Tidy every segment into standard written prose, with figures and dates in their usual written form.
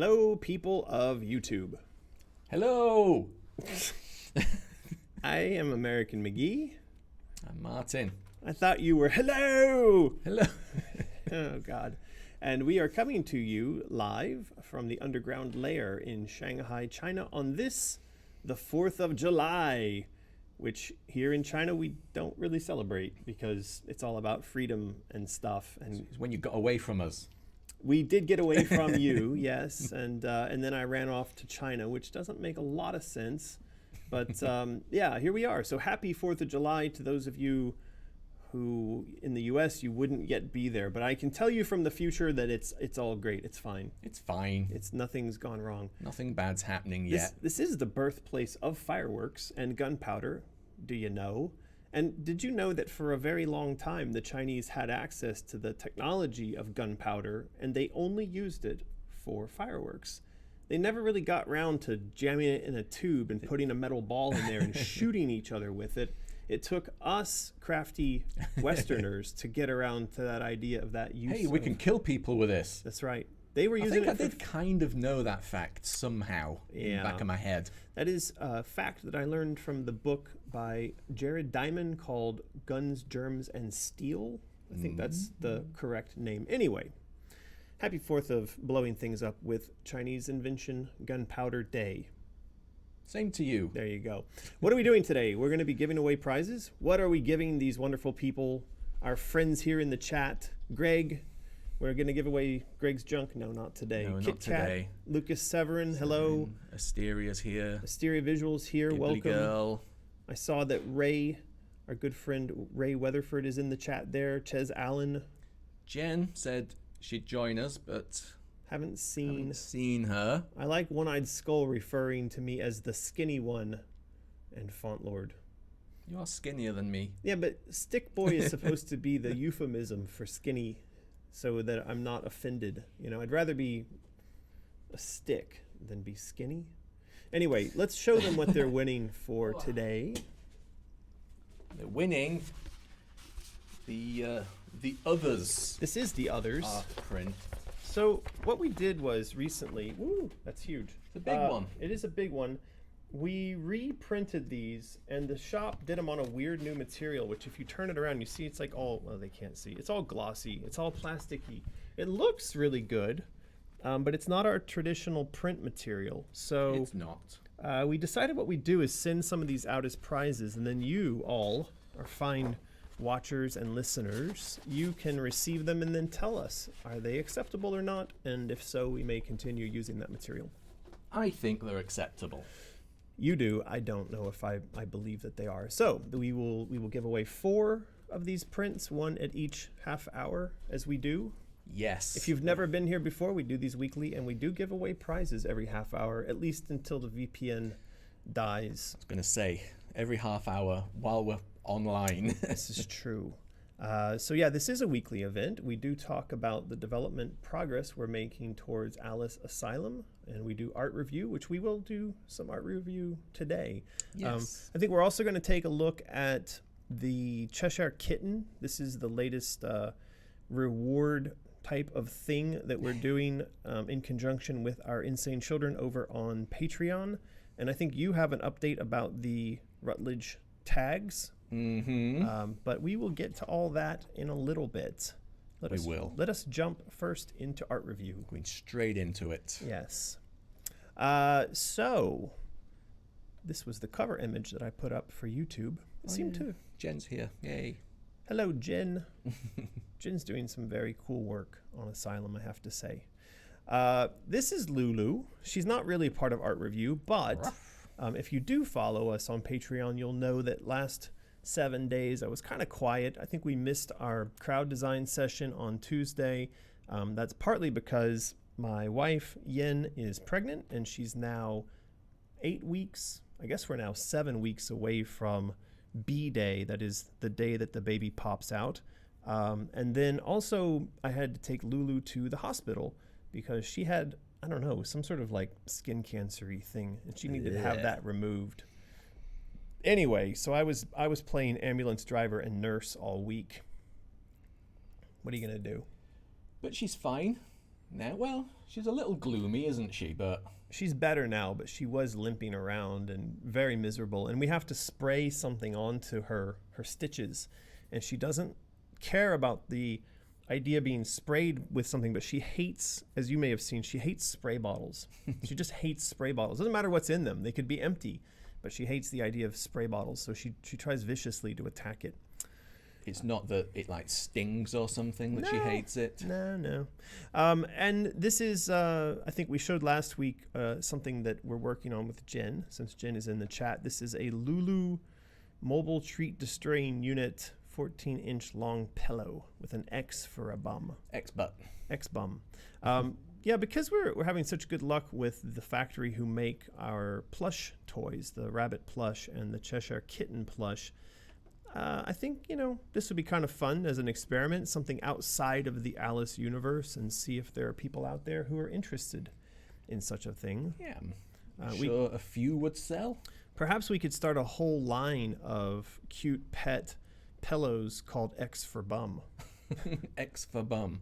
Hello, people of YouTube. Hello! I am American McGee. I'm Martin. I thought you were hello! Hello. Oh, God. And we are coming to you live from the underground lair in Shanghai, China on this, the 4th of July, which here in China we don't really celebrate because it's all about freedom and stuff. And It's when you got away from us. we did get away from you, yes, and then I ran off to China, which doesn't make a lot of sense. But yeah, here we are. So happy 4th of July to those of you who in the U.S. you wouldn't yet be there. But I can tell you from the future that it's all great. It's fine. It's fine. Nothing's gone wrong. Nothing bad's happening yet. This is the birthplace of fireworks and gunpowder. Do you know? And did you know that for a very long time the Chinese had access to the technology of gunpowder and they only used it for fireworks? They never really got round to jamming it in a tube and putting a metal ball in there and shooting each other with it. It took us crafty Westerners to get around to that idea of that use. Hey, we can kill people with this. That's right. They were I using think it I did kind of know that fact somehow in the back of my head. That is a fact that I learned from the book by Jared Diamond called Guns, Germs, and Steel. I think that's the correct name. Anyway, happy 4th of blowing things up with Chinese Invention Gunpowder Day. Same to you. There you go. What are we doing today? We're going to be giving away prizes. What are we giving these wonderful people, our friends here in the chat? Greg, we're going to give away Greg's junk. No, not today. No, Kit not Kat, today. Lucas Severin, hello. Asteria's here. Asteria Visuals here, Ghibli welcome. Girl. I saw that Ray, our good friend Ray Weatherford, is in the chat there. Ches Allen, Jen said she'd join us, but haven't seen her. I like One-Eyed Skull referring to me as the skinny one and Font Lord. You are skinnier than me. Yeah, but Stick Boy is supposed to be the euphemism for skinny so that I'm not offended. You know, I'd rather be a stick than be skinny. Anyway, let's show them what they're winning for today. They're winning the Others This is the Others. art print. So what we did was recently, woo, that's huge. It's a big one. It is a big one. We reprinted these, and the shop did them on a weird new material, which if you turn it around, you see it's like all, well, they can't see. It's all glossy. It's all plasticky. It looks really good, but it's not our traditional print material. So It's not. we decided what we do is send some of these out as prizes, and then you all, our fine watchers and listeners, you can receive them and then tell us, are they acceptable or not? And if so, we may continue using that material. I think they're acceptable. You do. I don't know if I believe that they are. So we will give away 4 of these prints, 1 at each half hour as we do. Yes. If you've never been here before, we do these weekly, and we do give away prizes every half hour, at least until the VPN dies. I was going to say, every half hour while we're online. This is true. So yeah, this is a weekly event. We do talk about the development progress we're making towards Alice Asylum, and we do art review, which we will do some art review today. Yes. I think we're also going to take a look at the Cheshire Kitten. This is the latest reward type of thing that we're doing in conjunction with our Insane Children over on Patreon. And I think you have an update about the Rutledge tags. But we will get to all that in a little bit. Let us jump first into art review. Going straight into it. Yes. So this was the cover image that I put up for YouTube. It seemed to. Jen's here. Yay. Hello, Jen. Jen's doing some very cool work on Asylum, I have to say. This is Lulu. She's not really part of art review, but if you do follow us on Patreon, you'll know that last 7 days I was kind of quiet. I think we missed our crowd design session on Tuesday. That's partly because my wife Yen is pregnant and she's now 8 weeks. I guess we're now 7 weeks away from B Day. That is the day that the baby pops out. And then also I had to take Lulu to the hospital because she had, I don't know, some sort of like skin cancer-y thing, and she needed to have that removed. Anyway, so I was playing ambulance driver and nurse all week. What are you gonna do? But she's fine now. Well, She's a little gloomy, isn't she? But she's better now, but she was limping around and very miserable. And we have to spray something onto her stitches. And she doesn't care about the idea being sprayed with something, but she hates, as you may have seen, she hates spray bottles. She just hates spray bottles. Doesn't matter what's in them. They could be empty, but she hates the idea of spray bottles. So she tries viciously to attack it. it's not that it like stings or something that she hates it. No. And this is, I think we showed last week something that we're working on with Jen, since Jen is in the chat. This is a Lulu mobile treat destroying unit, 14-inch long pillow with an X for a bum. X-butt. X-bum. Yeah, because we're having such good luck with the factory who make our plush toys, the rabbit plush and the Cheshire Kitten plush, I think, this would be kind of fun as an experiment, something outside of the Alice universe, and see if there are people out there who are interested in such a thing. Yeah, I'm sure a few would sell. Perhaps we could start a whole line of cute pet pillows called X for Bum. X for bum.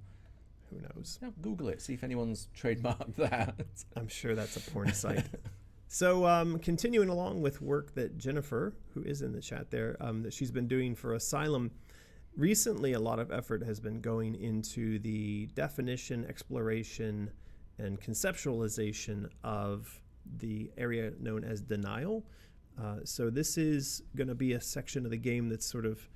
Who knows? Yeah, Google it, see if anyone's trademarked that. I'm sure that's a porn site. So continuing along with work that Jennifer, who is in the chat there, that she's been doing for Asylum, recently a lot of effort has been going into the definition, exploration, and conceptualization of the area known as denial. So this is going to be a section of the game that's sort of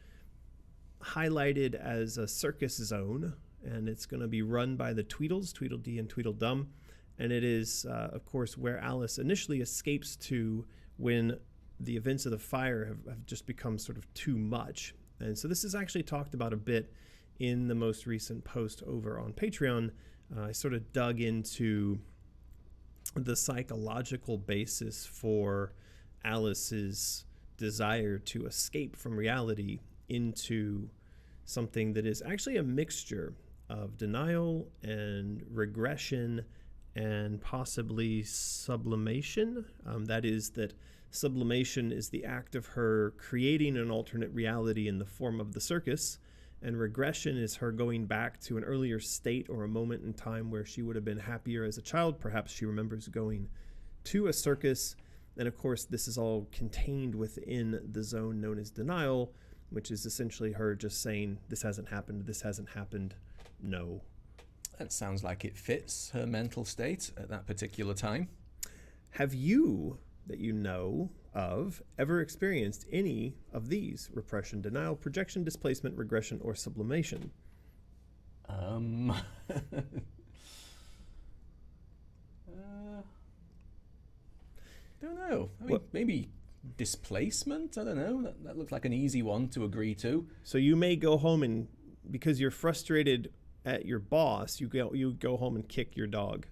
highlighted as a circus zone, and it's going to be run by the Tweedles, Tweedledee and Tweedledum. And it is, of course, where Alice initially escapes to when the events of the fire have just become sort of too much. And so this is actually talked about a bit in the most recent post over on Patreon. I sort of dug into the psychological basis for Alice's desire to escape from reality into something that is actually a mixture of denial and regression and possibly sublimation. That is, that sublimation is the act of her creating an alternate reality in the form of the circus, and regression is her going back to an earlier state or a moment in time where she would have been happier as a child. Perhaps she remembers going to a circus. And of course, this is all contained within the zone known as denial, which is essentially her just saying, this hasn't happened, no. That sounds like it fits her mental state at that particular time. Have you, that you know of, ever experienced any of these? Repression, denial, projection, displacement, regression, or sublimation? Don't know. I mean, maybe displacement? I don't know. That looks like an easy one to agree to. So you may go home and, because you're frustrated at your boss, you go home and kick your dog.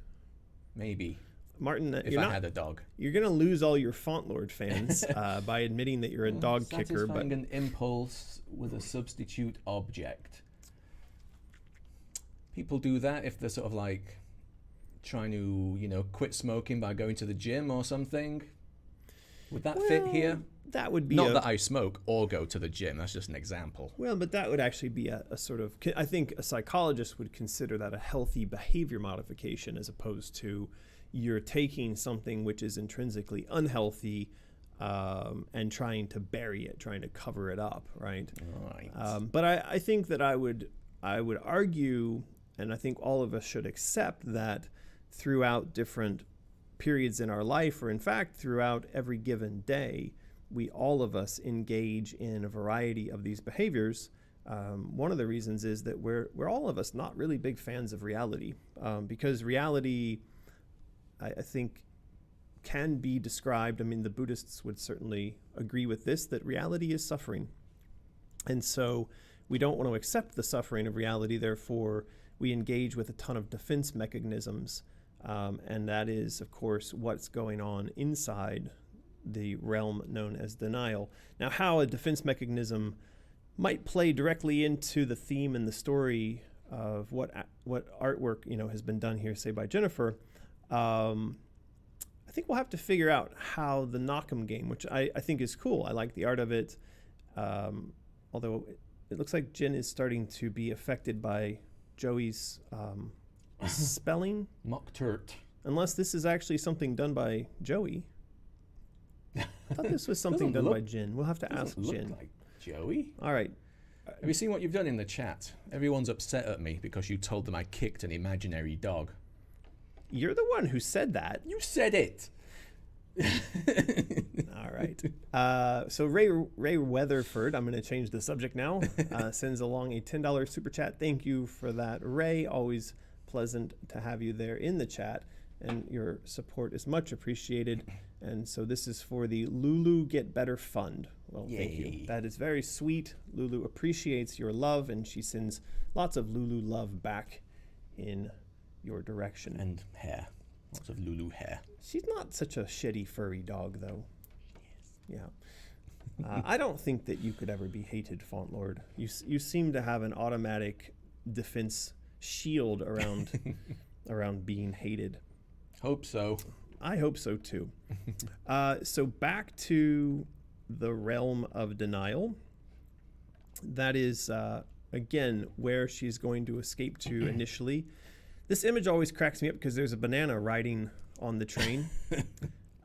Maybe. Martin, if I had a dog. You're going to lose all your Fauntlord fans by admitting that you're a dog kicker. But Satisfying an impulse with a substitute object. People do that if they're sort of like trying to, quit smoking by going to the gym or something. Would that fit here? That would be not that I smoke or go to the gym. That's just an example. Well, but that would actually be a sort of, I think a psychologist would consider that a healthy behavior modification, as opposed to you're taking something which is intrinsically unhealthy and trying to bury it, trying to cover it up, right? Right. But I think that I would argue, and I think all of us should accept, that throughout different periods in our life, or in fact throughout every given day, all of us engage in a variety of these behaviors. One of the reasons is that we're all of us not really big fans of reality, because reality, I think, can be described, I mean, the Buddhists would certainly agree with this, that reality is suffering. And so we don't want to accept the suffering of reality, therefore we engage with a ton of defense mechanisms, and that is, of course, what's going on inside the realm known as denial. Now, how a defense mechanism might play directly into the theme and the story of what artwork has been done here, say by Jennifer, I think we'll have to figure out how the Knock'em game, which I think is cool. I like the art of it, although it looks like Jen is starting to be affected by Joey's spelling. Mock Turt. Unless this is actually something done by Joey. I thought this was something done by Jin. We'll have to ask Jin. Like Joey. All right. Have you seen what you've done in the chat? Everyone's upset at me because you told them I kicked an imaginary dog. You're the one who said that. You said it. All right. So Ray Weatherford, I'm going to change the subject now, sends along a $10 super chat. Thank you for that, Ray. Always pleasant to have you there in the chat, and your support is much appreciated. And so this is for the Lulu Get Better Fund. Well, thank you. That is very sweet. Lulu appreciates your love, and she sends lots of Lulu love back in your direction. And hair. Lots of Lulu hair. She's not such a shitty furry dog, though. Yes. Yeah. I don't think that you could ever be hated, Font Lord. You seem to have an automatic defense shield around being hated. Hope so. I hope so, too. So back to the realm of denial. That is, again, where she's going to escape to initially. This image always cracks me up because there's a banana riding on the train.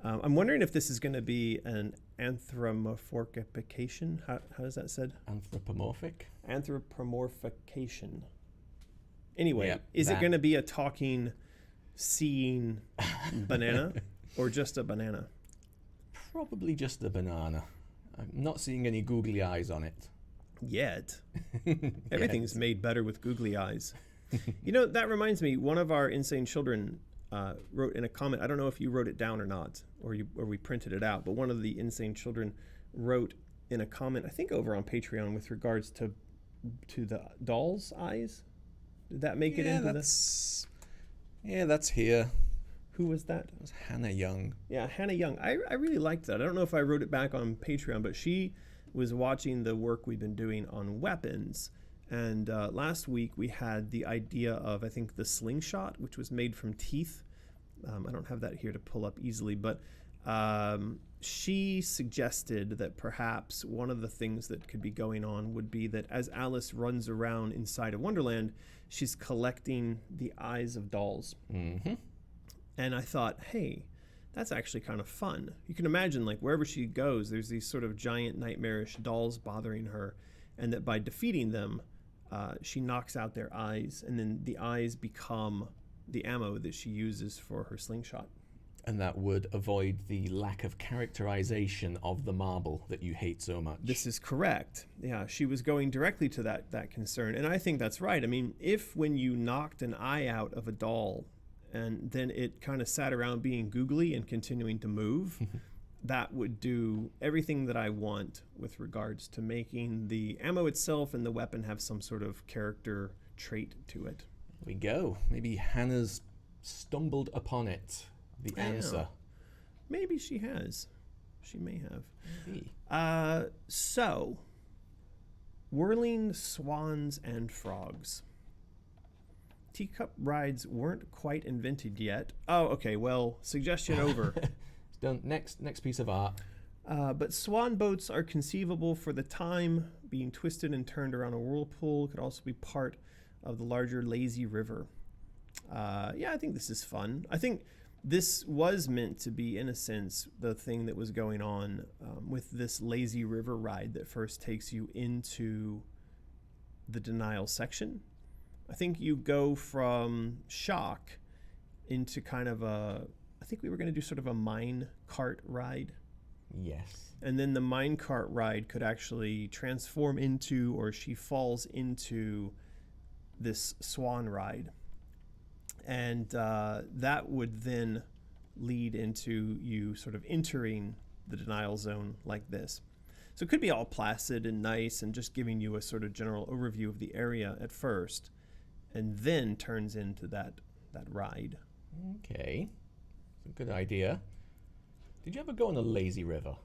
I'm wondering if this is going to be an anthropomorphication. How is that said? Anthropomorphic? Anthropomorphication. Anyway, Yep, is it going to be a talking, seeing banana or just a banana? Probably just a banana. I'm not seeing any googly eyes on it. Yet. Everything's made better with googly eyes. You know, that reminds me, one of our insane children wrote in a comment, I don't know if you wrote it down or not, or we printed it out, but one of the insane children wrote in a comment, I think over on Patreon, with regards to the doll's eyes. Did that make it into this? Yeah, that's here. Who was that? It was Hannah Young. Yeah, Hannah Young. I really liked that. I don't know if I wrote it back on Patreon, but she was watching the work we've been doing on weapons. And last week we had the idea of, I think, the slingshot, which was made from teeth. I don't have that here to pull up easily, but she suggested that perhaps one of the things that could be going on would be that as Alice runs around inside of Wonderland, she's collecting the eyes of dolls. Mm-hmm. And I thought, hey, that's actually kind of fun. You can imagine, like, wherever she goes, there's these sort of giant nightmarish dolls bothering her, and that by defeating them, she knocks out their eyes, and then the eyes become the ammo that she uses for her slingshot. And that would avoid the lack of characterization of the marble that you hate so much. This is correct. Yeah, she was going directly to that concern, and I think that's right. I mean, if when you knocked an eye out of a doll, and then it kind of sat around being googly and continuing to move, that would do everything that I want with regards to making the ammo itself and the weapon have some sort of character trait to it. There we go. Maybe Hannah's stumbled upon it, the answer. Maybe she has. She may have. Maybe. So, whirling swans and frogs. Teacup rides weren't quite invented yet. Oh, okay. Well, suggestion over. It's done. Next piece of art. But swan boats are conceivable for the time. Being twisted and turned around a whirlpool could also be part of the larger lazy river. Yeah, I think this is fun. I think this was meant to be, in a sense, the thing that was going on with this lazy river ride that first takes you into the denial section. I think you go from shock into kind of I think we were going to do sort of a mine cart ride. Yes. And then the mine cart ride could actually transform into, or she falls into, this swan ride. And that would then lead into you sort of entering the denial zone like this. So it could be all placid and nice and just giving you a sort of general overview of the area at first, and then turns into that ride. Okay. It's a good idea. Did you ever go on a lazy river?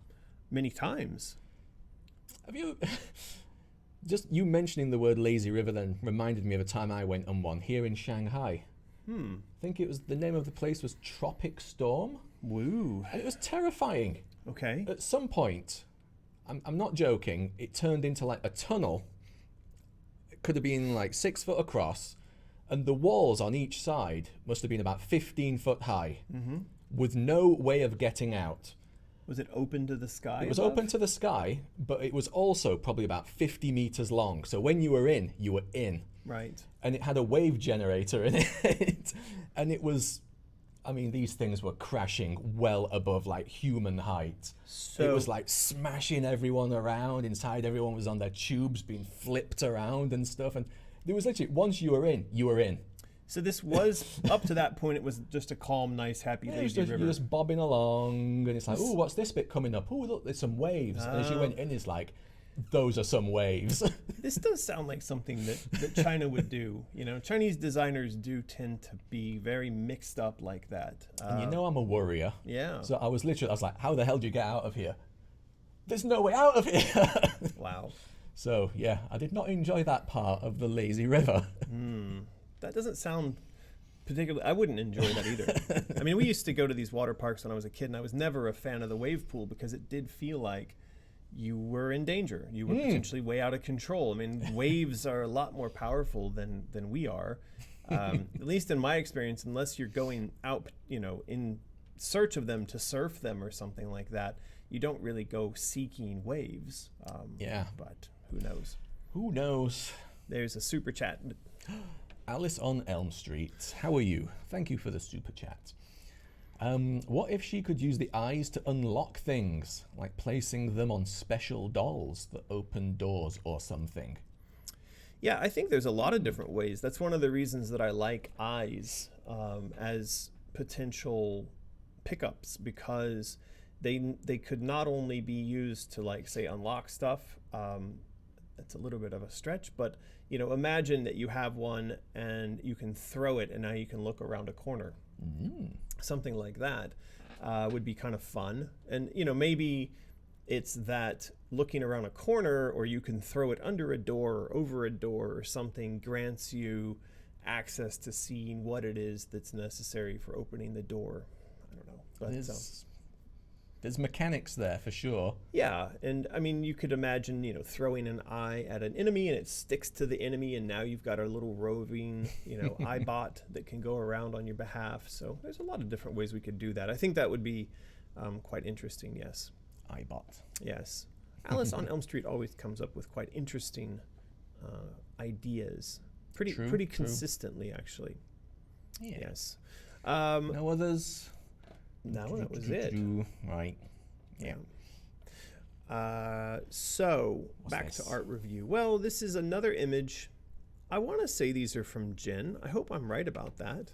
Many times. Have you... Just you mentioning the word lazy river then reminded me of a time I went on one here in Shanghai. I think it was, the name of the place was Tropic Storm. Woo. And it was terrifying. Okay. At some point, I'm not joking, it turned into like a tunnel. It could have been like 6 foot across, And the walls on each side must have been about 15 foot high, Mm-hmm. with no way of getting out. Was it open to the sky? It was above? open to the sky, but it was also probably about 50 meters long. So when you were in, you were in. Right. And it had a wave generator in it. And it was, I mean, these things were crashing well above like human height. So It was like smashing everyone around. Inside, everyone was on their tubes being flipped around and stuff. And there was literally, once you were in, you were in. So this was, up to that point, it was just a calm, nice, happy, Yeah, lazy river. you're just bobbing along, and it's like, oh, what's this bit coming up? Oh, look, there's some waves. And as you went in, it's like, those are some waves. This does sound like something that China would do. You know, Chinese designers do tend to be very mixed up like that. And you know I'm a worrier. Yeah. So I was like, how the hell do you get out of here? There's no way out of here. Wow. So, yeah, I did not enjoy that part of the lazy river. That doesn't sound particularly, I wouldn't enjoy that either. I mean, we used to go to these water parks when I was a kid, and I was never a fan of the wave pool because it did feel like you were in danger. You were potentially way out of control. I mean, waves are a lot more powerful than we are. At least in my experience, unless you're going out, you know, in search of them to surf them or something like that, you don't really go seeking waves. Yeah. But who knows? Who knows? There's a super chat. Alice on Elm Street, how are you? Thank you for the super chat. What if she could use the eyes to unlock things, like placing them on special dolls that open doors or something? Yeah, I think there's a lot of different ways. That's one of the reasons that I like eyes as potential pickups, because they could not only be used to, like, say, unlock stuff. It's a little bit of a stretch, but you know, imagine that you have one and you can throw it, and now you can look around a corner. Something like that would be kind of fun. And you know, maybe it's that looking around a corner, or you can throw it under a door or over a door or something, grants you access to seeing what it is that's necessary for opening the door. I don't know, but There's mechanics there for sure. yeah, and I mean, you could imagine, you know, throwing an eye at an enemy and it sticks to the enemy, and now you've got a little roving, you know, eye bot that can go around on your behalf. So there's a lot of different ways we could do that. I think that would be quite interesting. Yes. iBot. Yes. Alice on Elm Street always comes up with quite interesting ideas. Pretty True. consistently, actually. Yeah. Yes. No others? No, that was it. Right. Yeah. So What's back this? to art review. Well, this is another image. I want to say these are from Jen. I hope I'm right about that.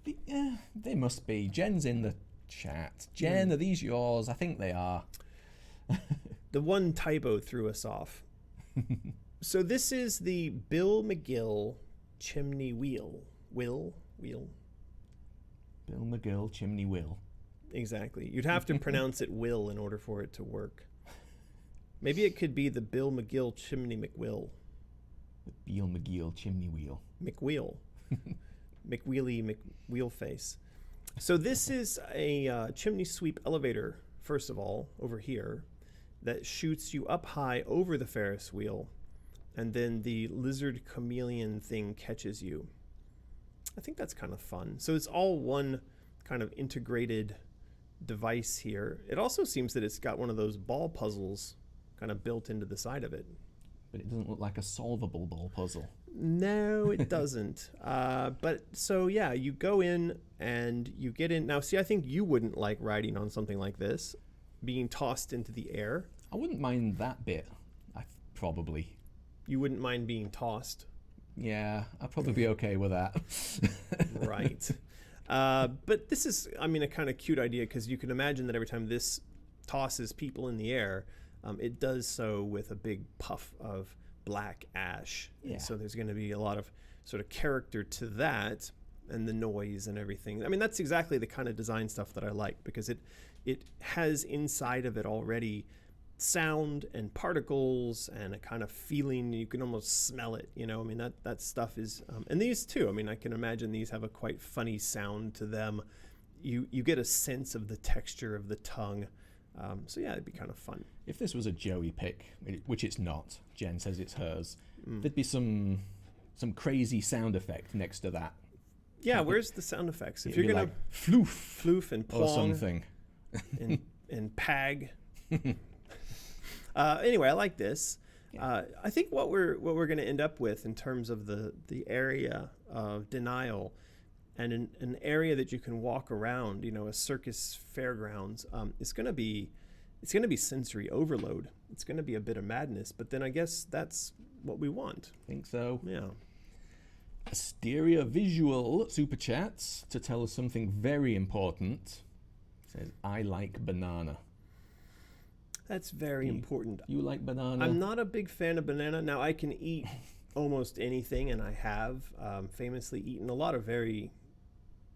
They must be. Jen's in the chat. Jen, are these yours? I think they are. The one typo threw us off. So this is the Bill McGill chimney wheel. Wheel. Bill McGill Chimney Wheel. Exactly. You'd have to pronounce it will in order for it to work. Maybe it could be the Bill McGill chimney McWill. The Bill McGill Chimney Wheel. McWheel. McWheelie McWheelface. So this is a chimney sweep elevator, first of all, over here, that shoots you up high over the Ferris wheel, and then the lizard chameleon thing catches you. I think that's kind of fun. So it's all one kind of integrated device here. It also seems that it's got one of those ball puzzles kind of built into the side of it. But it doesn't look like a solvable ball puzzle. No, it doesn't. But so, yeah, you go in and you get in. Now, see, I think you wouldn't like riding on something like this, being tossed into the air. I wouldn't mind that bit. Probably. You wouldn't mind being tossed. Yeah, I'd probably be okay with that. Right. But this is, I mean, a kind of cute idea, because you can imagine that every time this tosses people in the air, it does so with a big puff of black ash. Yeah. And so there's going to be a lot of sort of character to that, and the noise and everything. I mean, that's exactly the kind of design stuff that I like, because it has inside of it already sound and particles and a kind of feeling. You can almost smell it, you know. I mean, that stuff is and these too, I mean, I can imagine these have a quite funny sound to them. You get a sense of the texture of the tongue. So yeah, it'd be kind of fun. If this was a Joey pick, which it's not, Jen says it's hers, there'd be some some crazy sound effect next to that. Yeah, where's the sound effects? If It'd you're be going to like floof and or plong something. and pag. Anyway, I like this. I think what we're going to end up with in terms of the area of denial and an area that you can walk around, a circus fairgrounds, it's going to be sensory overload. It's going to be a bit of madness, but then I guess that's what we want. Think so. Yeah. Asteria Visual super chats to tell us something very important. Says, I like banana. That's very important. You like banana? I'm not a big fan of banana. Now, I can eat almost anything, and I have famously eaten a lot of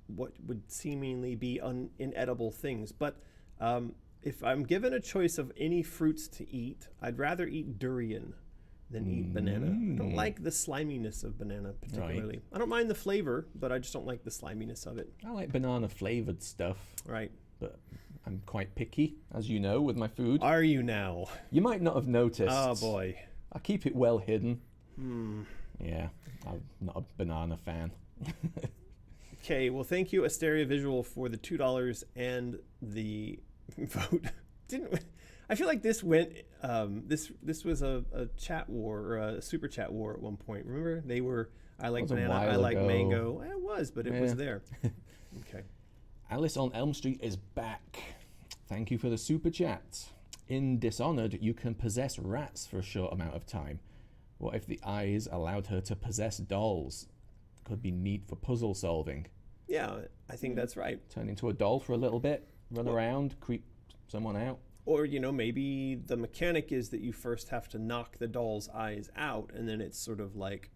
what would seemingly be inedible things. But if I'm given a choice of any fruits to eat, I'd rather eat durian than eat banana. I don't like the sliminess of banana particularly. Right. I don't mind the flavor, but I just don't like the sliminess of it. I like banana flavored stuff. Right. But I'm quite picky, as you know, with my food. Are you now? You might not have noticed. Oh, boy. I keep it well hidden. Hmm. Yeah, I'm not a banana fan. Okay, well, thank you, Asteria Visual, for the $2 and the vote. I feel like this went. This was a chat war or a super chat war at one point. Remember, they were. I like banana. I like mango. It was, but it was there. Okay. Alice on Elm Street is back. Thank you for the super chat. In Dishonored, you can possess rats for a short amount of time. What if the eyes allowed her to possess dolls? Could be neat for puzzle solving. Yeah, I think that's right. Turn into a doll for a little bit, run around, creep someone out. Or, maybe the mechanic is that you first have to knock the doll's eyes out, and then it's sort of like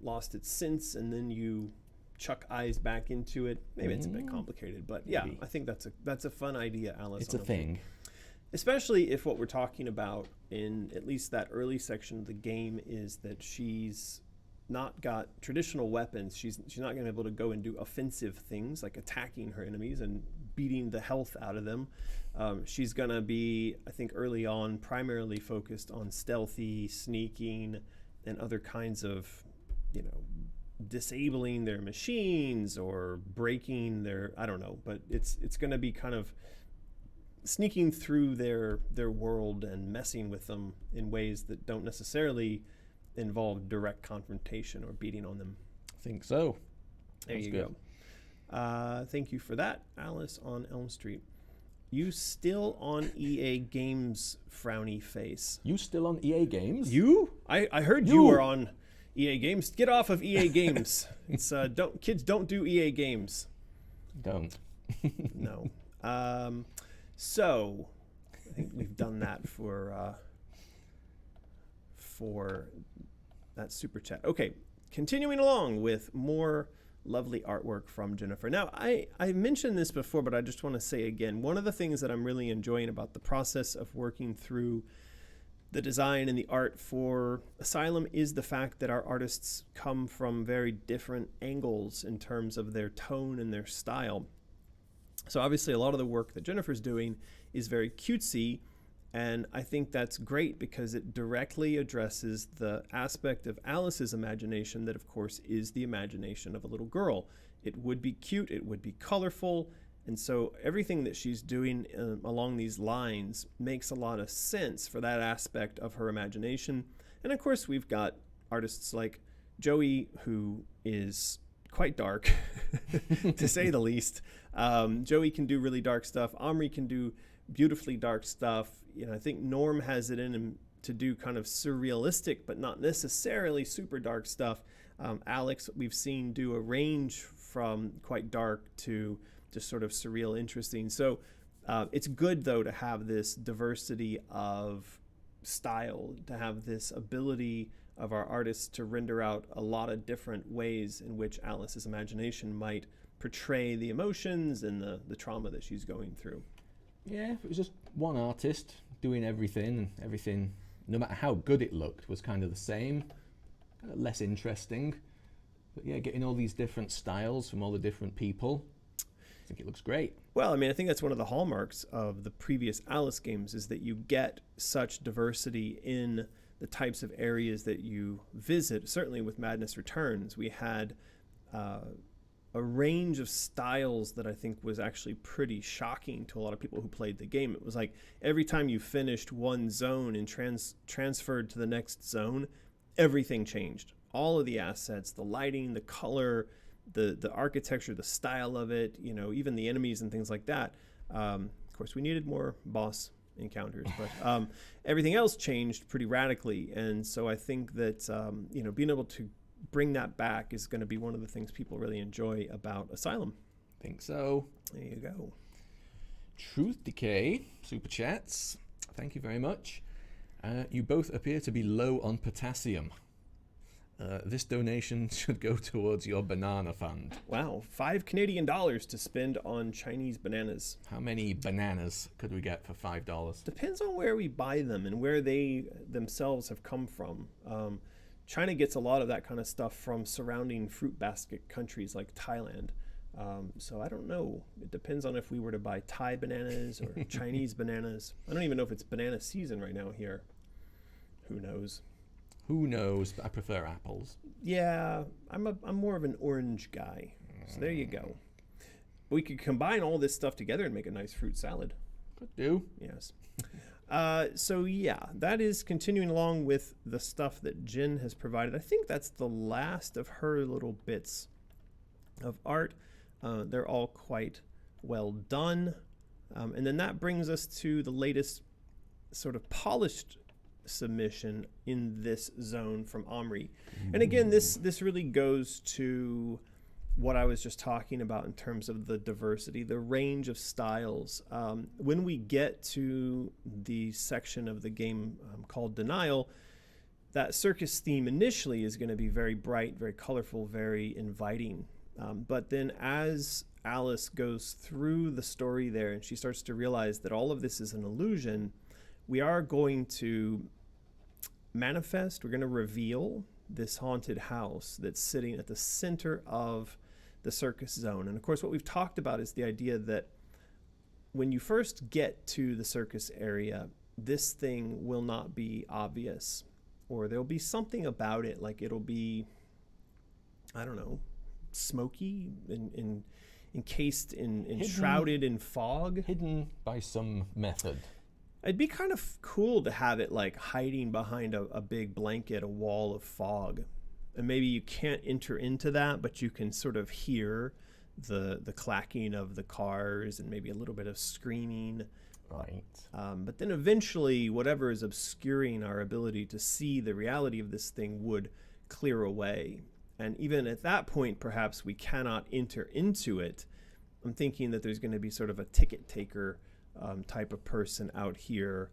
lost its sense, and then you chuck eyes back into it. Maybe it's a bit complicated, but yeah, I think that's a fun idea, Alice. It's a thing. Especially if what we're talking about in at least that early section of the game is that she's not got traditional weapons. She's not going to be able to go and do offensive things like attacking her enemies and beating the health out of them. She's going to be, I think, early on primarily focused on stealthy, sneaking, and other kinds of, disabling their machines or breaking their, I don't know, but it's going to be kind of sneaking through their world and messing with them in ways that don't necessarily involve direct confrontation or beating on them. I think so. There you go. Thank you for that, Alice on Elm Street. You still on EA Games, frowny face. You still on EA Games? You? I heard you were on EA Games. Get off of EA Games. It's kids don't do EA Games. Don't. No. So I think we've done that for that super chat. Okay, continuing along with more lovely artwork from Jennifer. Now, I mentioned this before, but I just want to say again, one of the things that I'm really enjoying about the process of working through the design and the art for Asylum is the fact that our artists come from very different angles in terms of their tone and their style. So obviously a lot of the work that Jennifer's doing is very cutesy, and I think that's great because it directly addresses the aspect of Alice's imagination that, of course, is the imagination of a little girl. It would be cute, it would be colorful, and so everything that she's doing along these lines makes a lot of sense for that aspect of her imagination. And of course, we've got artists like Joey, who is quite dark, to say the least. Joey can do really dark stuff. Omri can do beautifully dark stuff. I think Norm has it in him to do kind of surrealistic, but not necessarily super dark stuff. Alex, we've seen do a range from quite dark to just sort of surreal, interesting. So it's good, though, to have this diversity of style, to have this ability of our artists to render out a lot of different ways in which Alice's imagination might portray the emotions and the trauma that she's going through. Yeah, if it was just one artist doing everything, and everything, no matter how good it looked, was kind of the same, kind of less interesting. But yeah, getting all these different styles from all the different people, I think it looks great. Well, I think that's one of the hallmarks of the previous Alice games is that you get such diversity in the types of areas that you visit. Certainly with Madness Returns, we had a range of styles that I think was actually pretty shocking to a lot of people who played the game. It was like every time you finished one zone and transferred to the next zone, everything changed. All of the assets, the lighting, the color, the architecture, the style of it, you know, even the enemies and things like that. Of course, we needed more boss encounters, but everything else changed pretty radically. And so I think that, you know, being able to bring that back is going to be one of the things people really enjoy about Asylum. Think so. There you go. Truth Decay, Super Chats. Thank you very much. You both appear to be low on potassium. This donation should go towards your banana fund. Wow, $5 Canadian to spend on Chinese bananas. How many bananas could we get for $5? Depends on where we buy them and where they themselves have come from. China gets a lot of that kind of stuff from surrounding fruit basket countries like Thailand. So I don't know. It depends on if we were to buy Thai bananas or Chinese bananas. I don't even know if it's banana season right now here. Who knows? Who knows? But I prefer apples. Yeah, I'm more of an orange guy. So there you go. We could combine all this stuff together and make a nice fruit salad. Could do. Yes. So yeah, that is continuing along with the stuff that Jen has provided. I think that's the last of her little bits of art. They're all quite well done. And then that brings us to the latest sort of polished submission in this zone from Omri. And again, this really goes to what I was just talking about in terms of the diversity, the range of styles. When we get to the section of the game called Denial, that circus theme initially is going to be very bright, very colorful, very inviting. But then as Alice goes through the story there and she starts to realize that all of this is an illusion, we are going to manifest, we're going to reveal this haunted house that's sitting at the center of the circus zone. And of course, what we've talked about is the idea that when you first get to the circus area, this thing will not be obvious, or there'll be something about it, like it'll be, I don't know, smoky and encased in shrouded in fog. Hidden by some method. It'd be kind of cool to have it like hiding behind a big blanket, a wall of fog. And maybe you can't enter into that, but you can sort of hear the clacking of the cars and maybe a little bit of screaming. Right. But then eventually, whatever is obscuring our ability to see the reality of this thing would clear away. And even at that point, perhaps we cannot enter into it. I'm thinking that there's going to be sort of a ticket taker type of person out here.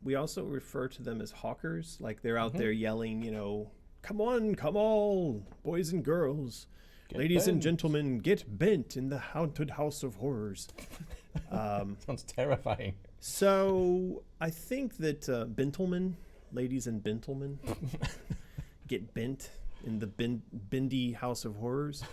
We also refer to them as hawkers, like they're out there yelling, you know, come on, come all, boys and girls, ladies and gentlemen, get bent in the haunted house of horrors. Sounds terrifying. So I think that Bentlemen, ladies and gentlemen, get bent in the bendy house of horrors.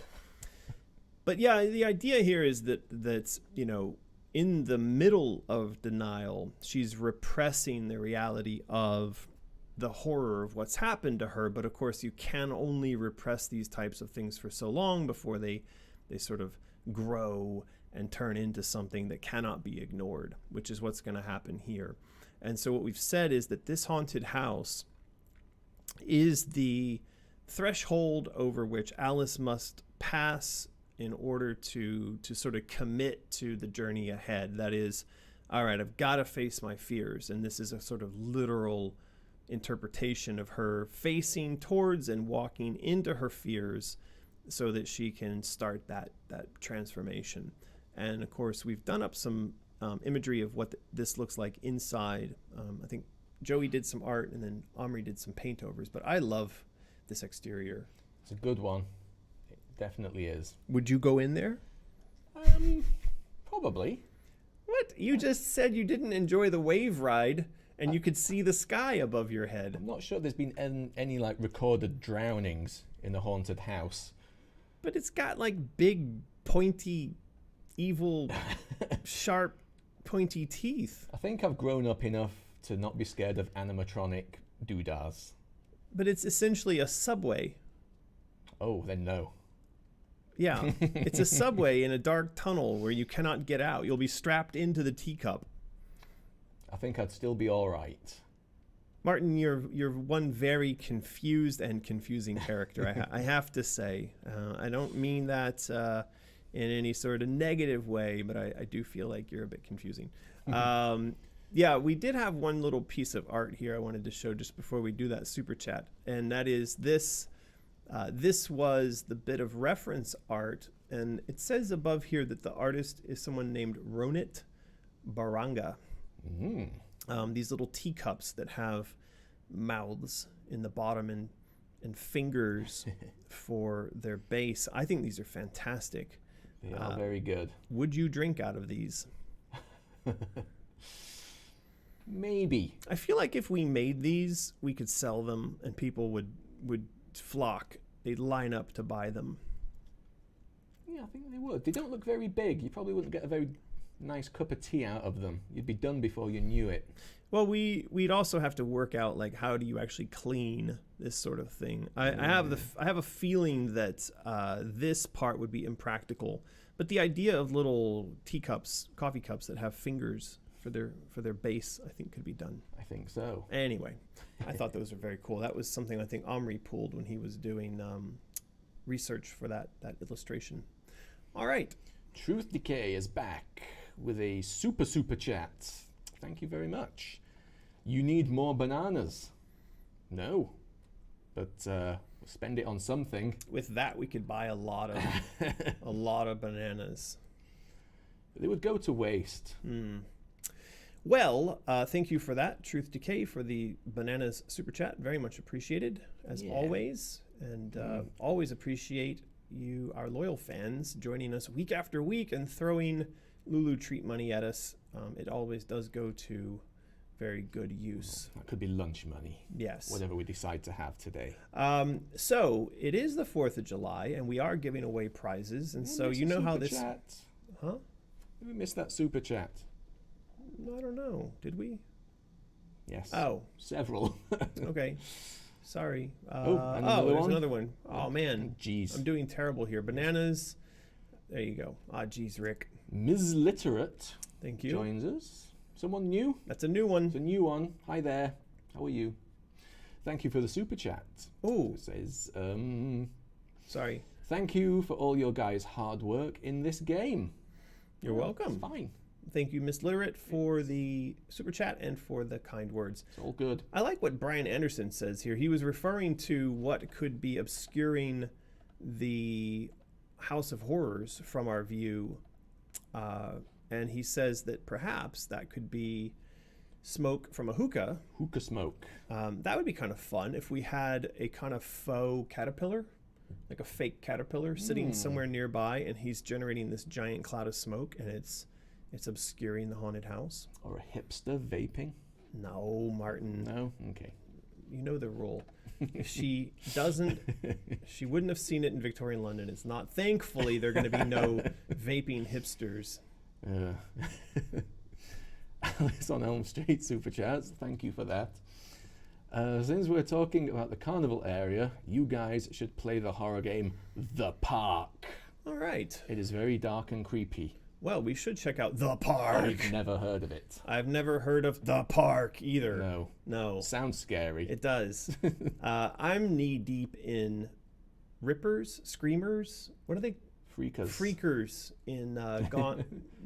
But yeah, the idea here is that you know, in the middle of Denial, she's repressing the reality of the horror of what's happened to her. But of course, you can only repress these types of things for so long before they sort of grow and turn into something that cannot be ignored, which is what's going to happen here. And so what we've said is that this haunted house is the threshold over which Alice must pass in order to sort of commit to the journey ahead. That is, all right, I've got to face my fears. And this is a sort of literal interpretation of her facing towards and walking into her fears so that she can start that transformation. And of course, we've done up some imagery of what this looks like inside. I think Joey did some art and then Omri did some paint overs, but I love this exterior. It's a good one. Definitely is. Would you go in there? Probably. What? You just said you didn't enjoy the wave ride and you could see the sky above your head. I'm not sure there's been any like recorded drownings in the haunted house. But it's got like big, pointy, evil, sharp, pointy teeth. I think I've grown up enough to not be scared of animatronic doodahs. But it's essentially a subway. Oh, then no. Yeah, it's a subway in a dark tunnel where you cannot get out. You'll be strapped into the teacup. I think I'd still be all right. Martin, you're one very confused and confusing character. I have to say, I don't mean that in any sort of negative way, but I do feel like you're a bit confusing. Yeah, we did have one little piece of art here I wanted to show just before we do that super chat, and that is this. This was the bit of reference art, and it says above here that the artist is someone named Ronit Baranga. These little teacups that have mouths in the bottom and fingers for their base. I think these are fantastic. They are very good. Would you drink out of these? Maybe. I feel like if we made these, we could sell them and people would flock. They'd line up to buy them. Yeah, I think they would. They don't look very big. You probably wouldn't get a very nice cup of tea out of them. You'd be done before you knew it. Well, we'd also have to work out like how do you actually clean this sort of thing. I have a feeling that this part would be impractical, but the idea of little teacups, coffee cups that have fingers for their base, I think could be done. I think so. Anyway, I thought those were very cool. That was something I think Omri pulled when he was doing research for that illustration. All right. Truth Decay is back with a super chat. Thank you very much. You need more bananas? No, but we'll spend it on something. With that, we could buy a lot of bananas. They would go to waste. Well, thank you for that, Truth Decay, for the bananas super chat. Very much appreciated, as always. And always appreciate you, our loyal fans, joining us week after week and throwing Lulu treat money at us. It always does go to very good use. That could be lunch money. Yes. Whatever we decide to have today. So it is the 4th of July, and we are giving away prizes. And so you know how this... Chat. Huh? Did we miss that super chat? I don't know. Did we? Yes. Oh. Several. Okay. Sorry. There's another one. Oh, man. Jeez. I'm doing terrible here. Bananas. There you go. Geez, Rick. Ms. Literate. Thank you. Joins us. Someone new? That's a new one. It's a new one. Hi there. How are you? Thank you for the super chat. Oh. It says, Sorry. thank you for all your guys' hard work in this game. You're welcome. It's fine. Thank you, Miss Literate, for the super chat and for the kind words. It's all good. I like what Brian Anderson says here. He was referring to what could be obscuring the House of Horrors from our view. And he says that perhaps that could be smoke from a hookah. Hookah smoke. That would be kind of fun if we had a kind of faux caterpillar, like a fake caterpillar sitting somewhere nearby, and he's generating this giant cloud of smoke, and it's obscuring the haunted house. Or a hipster vaping. No, Martin. No? Okay. You know the rule. If she doesn't, she wouldn't have seen it in Victorian London. It's not. Thankfully, there are going to be no vaping hipsters. Alice on Elm Street super chats. Thank you for that. Since we're talking about the carnival area, you guys should play the horror game The Park. All right. It is very dark and creepy. Well, we should check out The Park. I've never heard of it. I've never heard of The Park either. No. Sounds scary. It does. I'm knee deep in rippers, screamers. What are they? Freakers in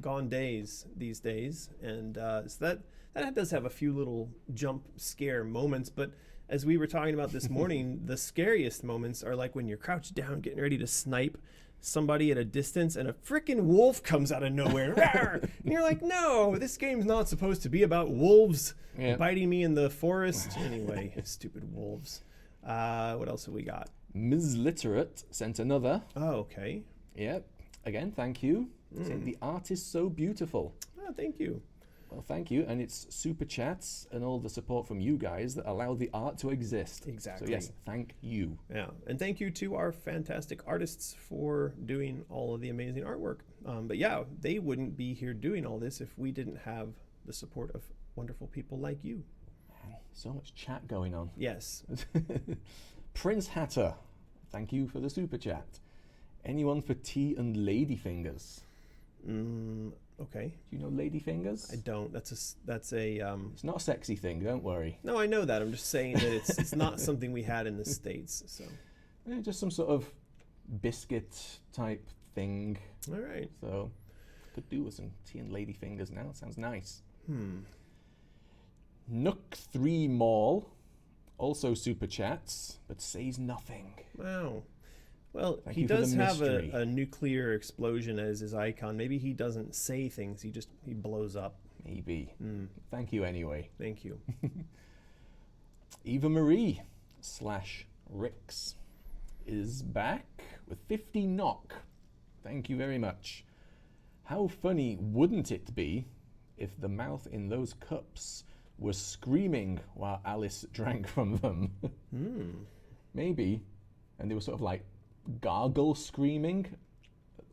Gone Days these days. And so that does have a few little jump scare moments. But as we were talking about this morning, the scariest moments are like when you're crouched down getting ready to snipe somebody at a distance and a freaking wolf comes out of nowhere. And you're like, no, this game's not supposed to be about wolves biting me in the forest. Anyway, stupid wolves. What else have we got? Ms. Literate sent another. Oh, okay. Yep. Again, thank you. Saying the art is so beautiful. Oh, thank you. Well, thank you. And it's super chats and all the support from you guys that allow the art to exist. Exactly. So yes, thank you. Yeah. And thank you to our fantastic artists for doing all of the amazing artwork. But yeah, they wouldn't be here doing all this if we didn't have the support of wonderful people like you. So much chat going on. Yes. Prince Hatter, thank you for the super chat. Anyone for tea and ladyfingers? Okay. Do you know ladyfingers? I don't. That's a. It's not a sexy thing, don't worry. No, I know that. I'm just saying that it's not something we had in the States. So. Yeah, just some sort of biscuit type thing. All right. So could do with some tea and ladyfingers now. Sounds nice. Nook 3 Mall also super chats, but says nothing. Wow. Well, Thank he you for the does have mystery. a nuclear explosion as his icon. Maybe he doesn't say things. He blows up. Maybe. Thank you anyway. Thank you. Eva Marie / Rix is back with 50 knock. Thank you very much. How funny wouldn't it be if the mouth in those cups was screaming while Alice drank from them? Maybe. And they were sort of like gargle screaming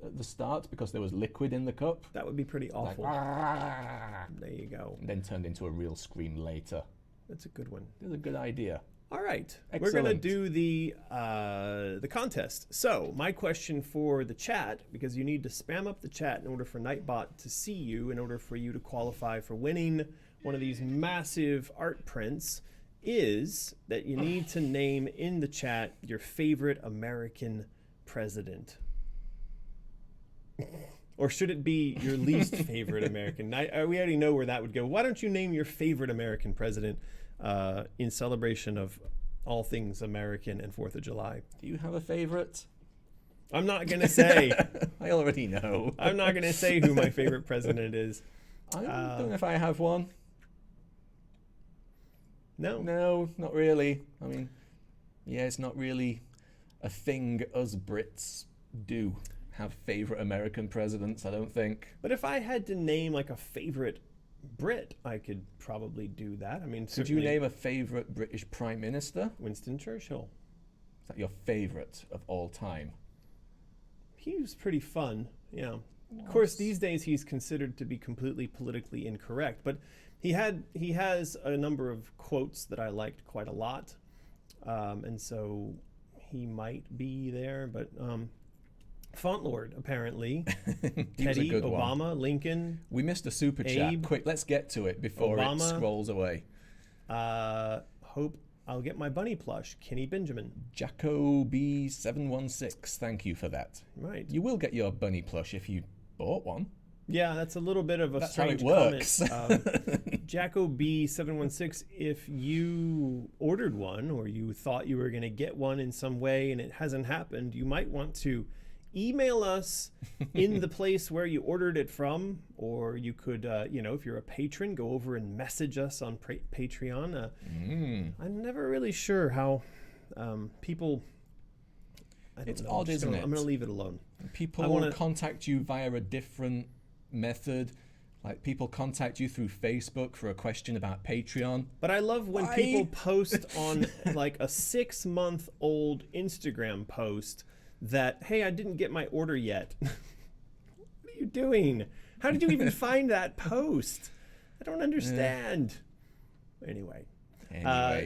at the start because there was liquid in the cup. That would be pretty Like, awful. "Ah," There you go. and then turned into a real scream later. That's a good one. That's a good idea. All right, we're gonna Excellent. do the contest. So my question for the chat, because you need to spam up the chat in order for Nightbot to see you, in order for you to qualify for winning one of these massive art prints, is that you need to name in the chat your favorite American president. Or should it be your least favorite American? We already know where that would go. Why don't you name your favorite American president in celebration of all things American and 4th of July? Do you have a favorite? I'm not going to say. I already know. I'm not going to say who my favorite president is. I don't know if I have one. No. No, not really. I mean, yeah, it's not really a thing us Brits do. Have favorite American presidents, I don't think. But if I had to name like a favorite Brit, I could probably do that. I mean, Could you name a favorite British Prime Minister? Winston Churchill? Is that your favorite of all time? He was pretty fun. Yeah. Of course, these days he's considered to be completely politically incorrect, but he has a number of quotes that I liked quite a lot, and so he might be there. But Fauntlord, apparently, He was a Teddy, good one. Obama, Lincoln, We missed a super chat. Abe, Quick, let's get to it before Obama. it scrolls away. Hope I'll get my bunny plush, Kenny Benjamin. Jacob716, thank you for that. Right. You will get your bunny plush if you bought one. Yeah, that's a little bit of a That's how it strange works. comment. Jacko B716, if you ordered one or you thought you were going to get one in some way and it hasn't happened, you might want to email us in the place where you ordered it from, or you could, if you're a patron, go over and message us on Patreon. I'm never really sure how people... It's odd, isn't it? I'm going to leave it alone. People will contact you via a different method. Like people contact you through Facebook for a question about Patreon. But I love when Why? people post on like a 6-month-old Instagram post that, hey, I didn't get my order yet. What are you doing? How did you even find that post? I don't understand. Anyway,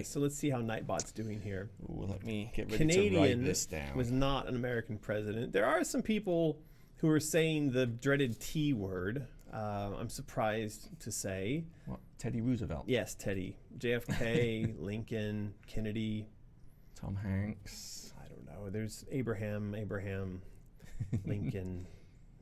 so let's see how Nightbot's doing here. Ooh, let me get ready to write Canadian this down. was not an American president. There are some people who are saying the dreaded T word. I'm surprised to say. What? Teddy Roosevelt? Yes, Teddy. JFK, Lincoln, Kennedy. Tom Hanks? I don't know. There's Abraham, Lincoln.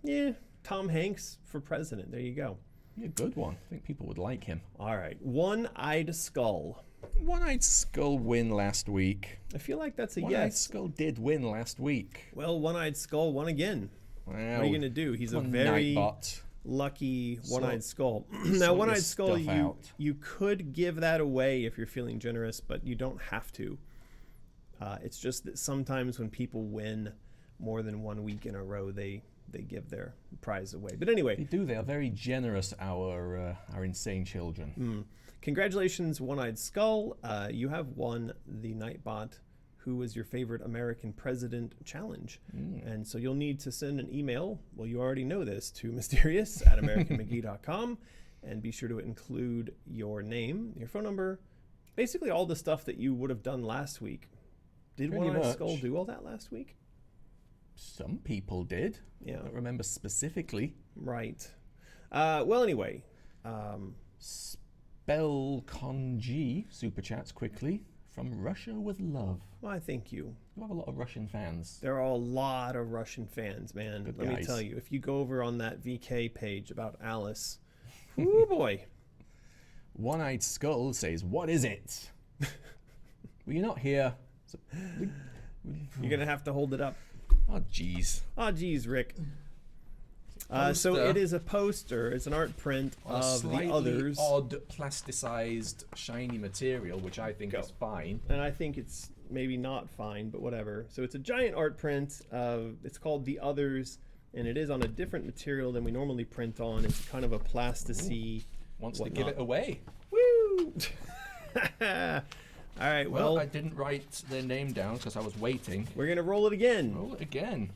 Yeah, Tom Hanks for president. There you go. Be a good one. I think people would like him. All right. One-eyed skull. One-Eyed Skull win last week. I feel like that's a One-Eyed yes. Skull did win last week. Well, One-Eyed Skull won again. Wow. What are you going to do? He's a Come on, very Nightbot. lucky One-Eyed Skull. sort Now, your One-Eyed Skull, stuff out. you could give that away if you're feeling generous, but you don't have to. It's just that sometimes when people win more than 1 week in a row, they give their prize away. But anyway. They do. They are very generous, our insane children. Congratulations, One-Eyed Skull. You have won the Nightbot Who Was Your Favorite American President Challenge. And so you'll need to send an email, well, you already know this, to mysterious@americanmcgee.com, and be sure to include your name, your phone number, basically all the stuff that you would have done last week. Did Pretty One-Eyed much. Skull do all that last week? Some people did. Yeah. I don't remember specifically. Right. Well, anyway. Spell Conji super chats quickly from Russia with love. Why, thank you. You have a lot of Russian fans. There are a lot of Russian fans, man. Good Let me guys. tell you, if you go over on that VK page about Alice, oh boy. One-Eyed Skull says, "What is it?" Well, you're not here. So, You're going to have to hold it up. oh, jeez. Oh, geez, Rick. So Poster. it is a poster. It's an art print On a of slightly the others. odd plasticized shiny material, which I think Go. is fine. And I think it's maybe not fine, but whatever. So it's a giant art print. It's called The Others, and it is on a different material than we normally print on. It's kind of a plasticity. Wants to Whatnot. give it away. Woo! All right, Well, well, I didn't write their name down because I was waiting. we're going to roll it again. Roll it again.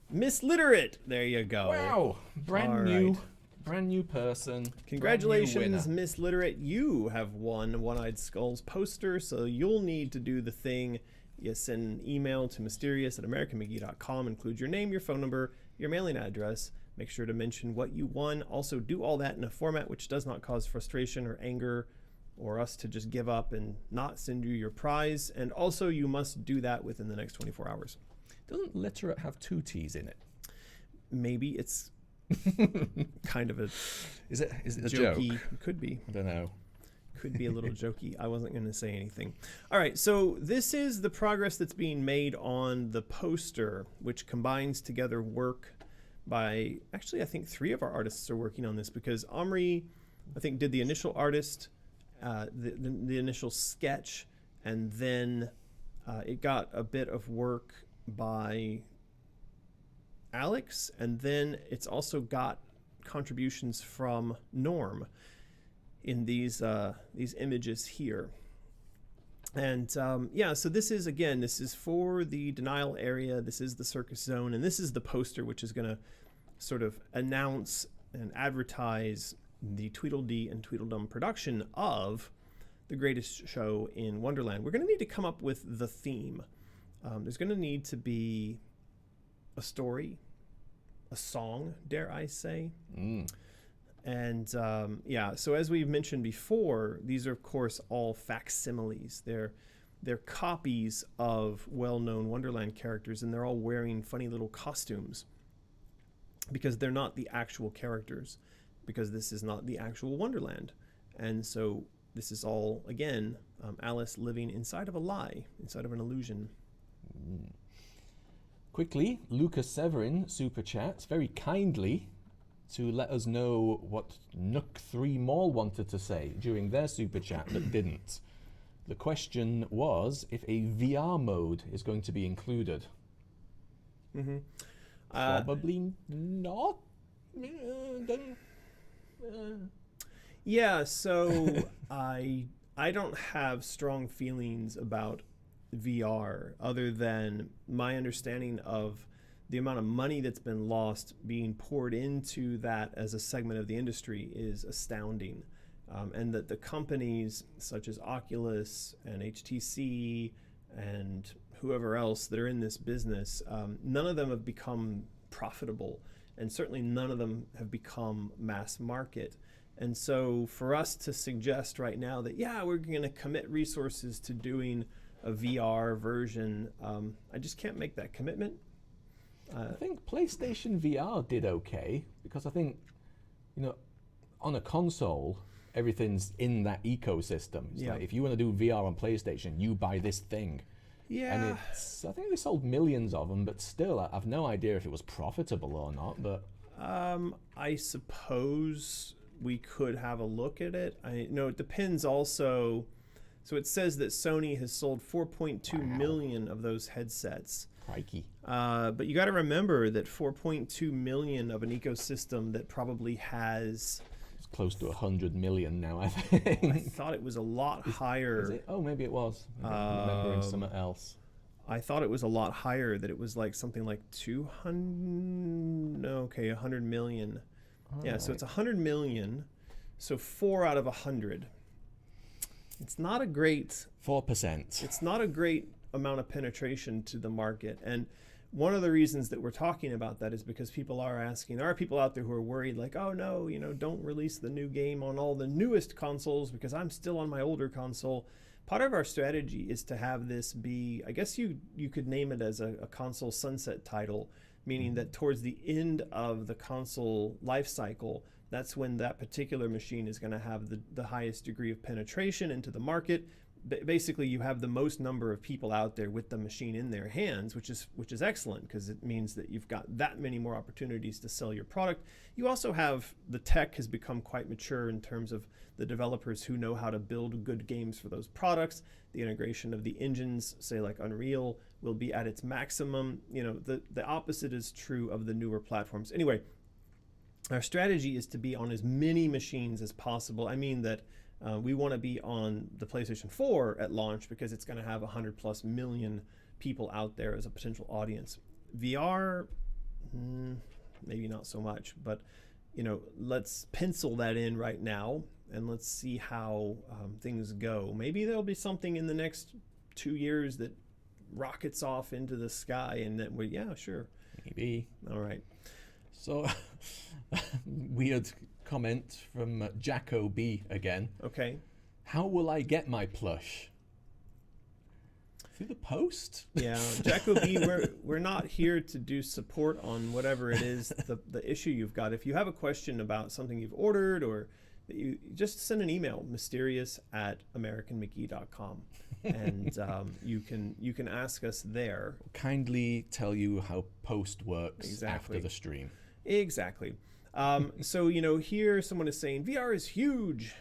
Miss Literate. There you go. Wow, brand All new, right. brand new person. Congratulations, brand new winner. Miss Literate. You have won One-Eyed Skull's poster, so you'll need to do the thing. You send an email to mysterious@americanmcgee.com. Include your name, your phone number, your mailing address. Make sure to mention what you won. Also, do all that in a format which does not cause frustration or anger or us to just give up and not send you your prize. And also, you must do that within the next 24 hours. Doesn't literate have two T's in it? Maybe it's kind of a Is it a jokey. joke? Could be. I don't know. Could be a little jokey. I wasn't going to say anything. All right, so this is the progress that's being made on the poster, which combines together work by, actually, I think 3 of our artists are working on this, because Omri, I think, did the initial artist, the initial sketch, and then it got a bit of work by Alex, and then it's also got contributions from Norm in these images here. And yeah, so this is, again, this is for the denial area. This is the circus zone, and this is the poster, which is going to sort of announce and advertise the Tweedledee and Tweedledum production of the greatest show in Wonderland. We're going to need to come up with the theme. There's going to need to be a story, a song, dare I say. And yeah, so as we've mentioned before, these are, of course, all facsimiles. They're copies of well-known Wonderland characters, and they're all wearing funny little costumes because they're not the actual characters, because this is not the actual Wonderland. And so this is all, again, Alice living inside of a lie, inside of an illusion. Quickly, Lucas Severin super chats very kindly to let us know what Nook 3 Mall wanted to say during their super chat that didn't. The question was if a VR mode is going to be included. Probably not. Yeah, so I don't have strong feelings about VR other than my understanding of the amount of money that's been lost being poured into that as a segment of the industry is astounding. And that the companies such as Oculus and HTC and whoever else that are in this business, none of them have become profitable, and certainly none of them have become mass market. And so for us to suggest right now that, yeah, we're going to commit resources to doing a VR version, I just can't make that commitment. I think PlayStation VR did okay, because I think, you know, on a console, everything's in that ecosystem. It's Yeah. like, if you want to do VR on PlayStation, you buy this thing. Yeah. And it's, I think they sold millions of them, but still, I've no idea if it was profitable or not. But I suppose we could have a look at it. It depends also. So it says that Sony has sold 4.2 million of those headsets. crikey. But you got to remember that 4.2 million of an ecosystem that probably has, It's close to 100 million now, I I think. thought it was a lot higher. Is it? Oh, maybe it was. I'm remembering something else. I thought it was a lot higher, that it was like something like 100 million. Yeah, so it's 100 million. So 4 out of 100. It's not a great 4%. It's not a great amount of penetration to the market. And one of the reasons that we're talking about that is because people are asking, there are people out there who are worried like, oh no, don't release the new game on all the newest consoles because I'm still on my older console. Part of our strategy is to have this be, I guess you could name it as a console sunset title, meaning that towards the end of the console life cycle, that's when that particular machine is going to have the highest degree of penetration into the market. Basically, you have the most number of people out there with the machine in their hands, which is excellent because it means that you've got that many more opportunities to sell your product. You also have the tech has become quite mature in terms of the developers who know how to build good games for those products. The integration of the engines, say like Unreal, will be at its maximum. The opposite is true of the newer platforms. Anyway, our strategy is to be on as many machines as possible. I mean that we want to be on the PlayStation 4 at launch because it's going to have 100+ million people out there as a potential audience. VR, maybe not so much, but let's pencil that in right now and let's see how things go. Maybe there'll be something in the next 2 years that rockets off into the sky and that yeah, sure. Maybe. All right. So, weird comment from Jacko B again. Okay. How will I get my plush? Through the post? Yeah, Jacko B, we're not here to do support on whatever it is, the issue you've got. If you have a question about something you've ordered or that you just send an email, mysterious@americanmcgee.com, and you can ask us there. Kindly tell you how post works after the stream. Exactly. So, here someone is saying VR is huge.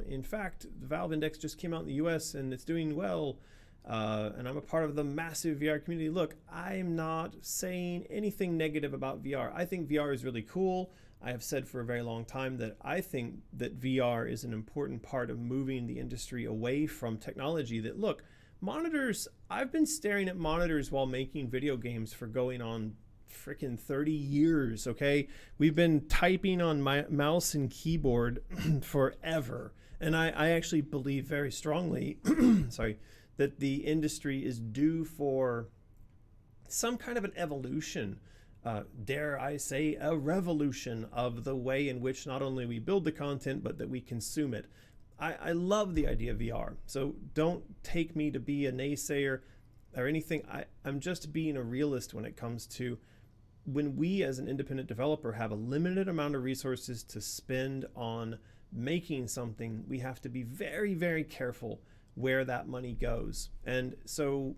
In fact, the Valve Index just came out in the US and it's doing well. And I'm a part of the massive VR community. Look, I'm not saying anything negative about VR. I think VR is really cool. I have said for a very long time that I think that VR is an important part of moving the industry away from technology that, look, monitors, I've been staring at monitors while making video games for going on freaking 30 years, okay? We've been typing on my mouse and keyboard forever. And I actually believe very strongly, that the industry is due for some kind of an evolution, dare I say, a revolution of the way in which not only we build the content, but that we consume it. I love the idea of VR. So don't take me to be a naysayer or anything. I'm just being a realist when it comes to when we as an independent developer have a limited amount of resources to spend on making something, we have to be very, very careful where that money goes. And so,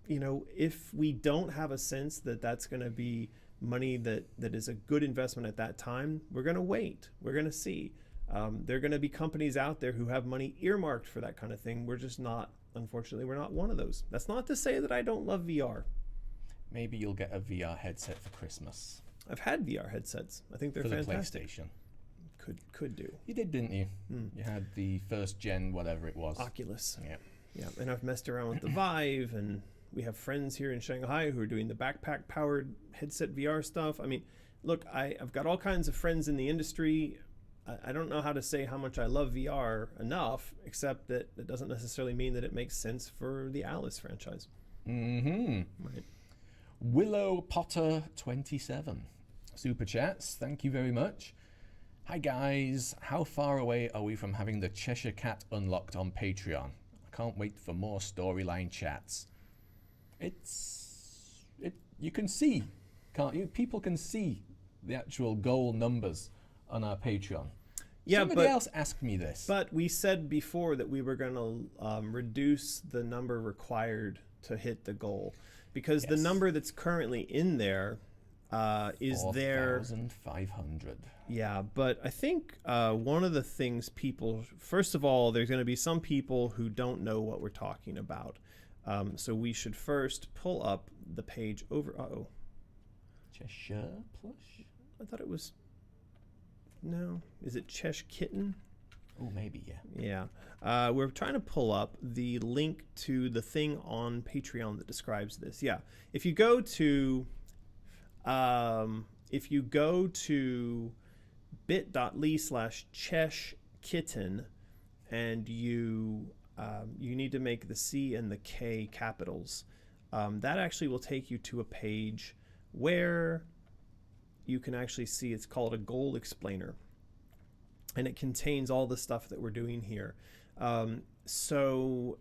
if we don't have a sense that that's going to be money that is a good investment at that time, we're going to wait. We're going to see. There are going to be companies out there who have money earmarked for that kind of thing. We're just not, unfortunately, we're not one of those. That's not to say that I don't love VR. Maybe you'll get a VR headset for Christmas. I've had VR headsets. I think they're for fantastic. The PlayStation. Could do. You did, didn't you? You had the first gen, whatever it was. Oculus. Yeah. And I've messed around with the Vive, and we have friends here in Shanghai who are doing the backpack-powered headset VR stuff. I mean, look, I've got all kinds of friends in the industry. I don't know how to say how much I love VR enough, except that it doesn't necessarily mean that it makes sense for the Alice franchise. Mm-hmm. Right. Willow Potter 27 super chats. Thank you very much. Hi guys, how far away are we from having the Cheshire Cat unlocked on Patreon? I can't wait for more storyline chats. You can see, can't you? People can see the actual goal numbers on our Patreon. Yeah, Somebody else asked me this. But we said before that we were going to reduce the number required to hit the goal, because the number that's currently in there is there 4,500. Yeah, but I think one of the things people, first of all, there's going to be some people who don't know what we're talking about. So we should first pull up the page over. Cheshire Plush? I thought it was. No. Is it Cheshire Kitten? Oh, maybe, yeah. Yeah. We're trying to pull up the link to the thing on Patreon that describes this. Yeah. If you go to bit.ly/Cheshire Kitten and you you need to make the C and the K capitals. That actually will take you to a page where you can actually see it's called a goal explainer. And it contains all the stuff that we're doing here. So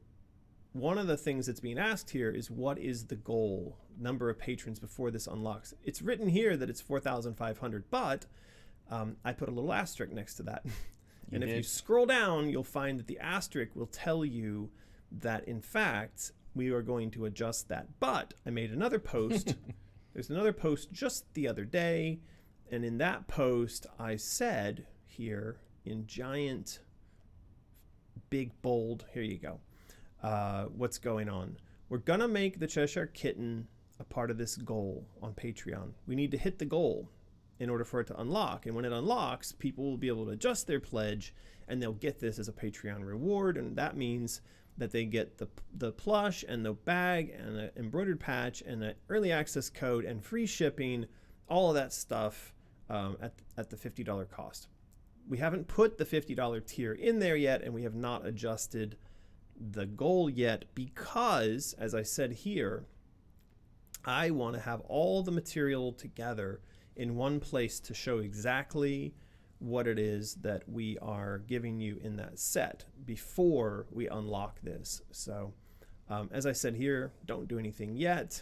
one of the things that's being asked here is, what is the goal number of patrons before this unlocks? It's written here that it's 4,500, but I put a little asterisk next to that. And if you scroll down, you'll find that the asterisk will tell you that, in fact, we are going to adjust that. But I made another post. There's another post just the other day. And in that post, I said here in giant, big, bold, here you go, what's going on. We're going to make the Cheshire Kitten a part of this goal on Patreon. We need to hit the goal in order for it to unlock. And when it unlocks, people will be able to adjust their pledge and they'll get this as a Patreon reward. And that means that they get the plush and the bag and an embroidered patch and an early access code and free shipping, all of that stuff at the $50 cost. We haven't put the $50 tier in there yet, and we have not adjusted the goal yet because, as I said here, I want to have all the material together in one place to show exactly what it is that we are giving you in that set before we unlock this. So as I said here, don't do anything yet.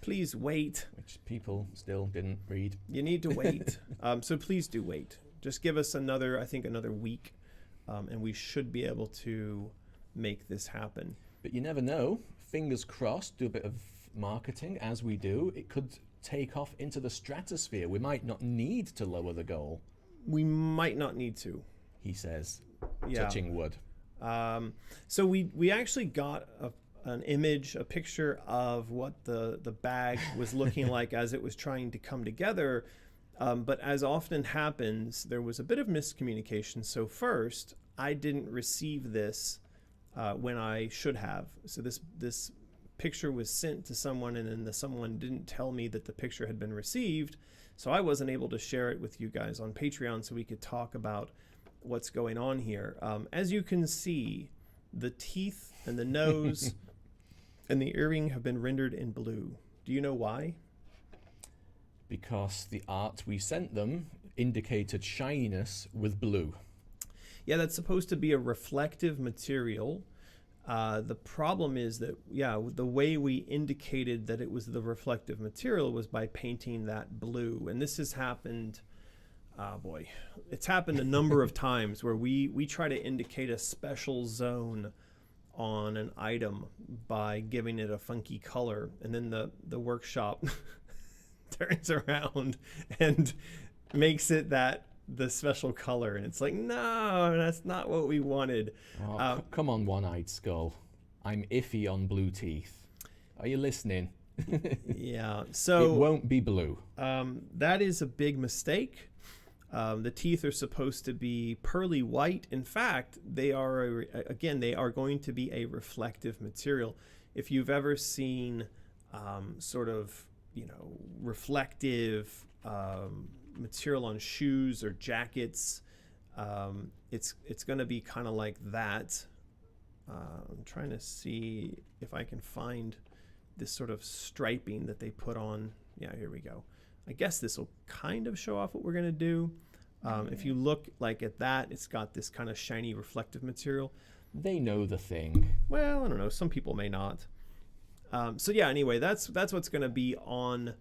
Please wait. Which people still didn't read. You need to wait. So please do wait. Just give us another week, and we should be able to make this happen. But you never know. Fingers crossed, do a bit of marketing as we do. It could take off into the stratosphere. We might not need to lower the goal. We might not need to, he says, yeah. Touching wood. So we actually got an image, a picture of what the bag was looking like as it was trying to come together. But as often happens, there was a bit of miscommunication. So first, I didn't receive this when I should have. So this picture was sent to someone, and then the someone didn't tell me that the picture had been received. So I wasn't able to share it with you guys on Patreon so we could talk about what's going on here. As you can see, the teeth and the nose and the earring have been rendered in blue. Do you know why? Because the art we sent them indicated shininess with blue. Yeah, that's supposed to be a reflective material. The problem is that, the way we indicated that it was the reflective material was by painting that blue. And this has happened, it's happened a number of times where we try to indicate a special zone on an item by giving it a funky color. And then the workshop turns around and makes it the special color, and it's like, no, that's not what we wanted. Oh, come on, one-eyed skull. I'm iffy on blue teeth. Are you listening? Yeah, so it won't be blue. That is a big mistake. The teeth are supposed to be pearly white. In fact, they are going to be a reflective material. If you've ever seen reflective material on shoes or jackets, it's going to be kind of like that. I'm trying to see if I can find this sort of striping that they put on. Yeah, here we go. I guess this will kind of show off what we're going to do. If you look like at that, it's got this kind of shiny reflective material. They know the thing. Well, I don't know. Some people may not. So yeah, anyway, that's what's going to be on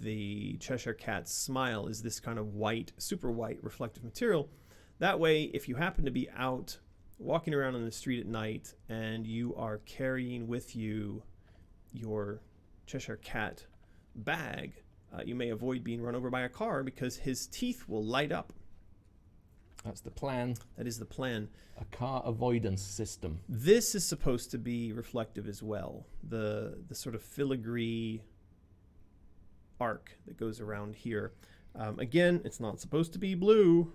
the Cheshire Cat's smile, is this kind of white, super white reflective material. That way, if you happen to be out walking around on the street at night and you are carrying with you your Cheshire Cat bag, you may avoid being run over by a car because his teeth will light up. That's the plan. That is the plan. A car avoidance system. This is supposed to be reflective as well. The sort of filigree arc that goes around here. Again, it's not supposed to be blue,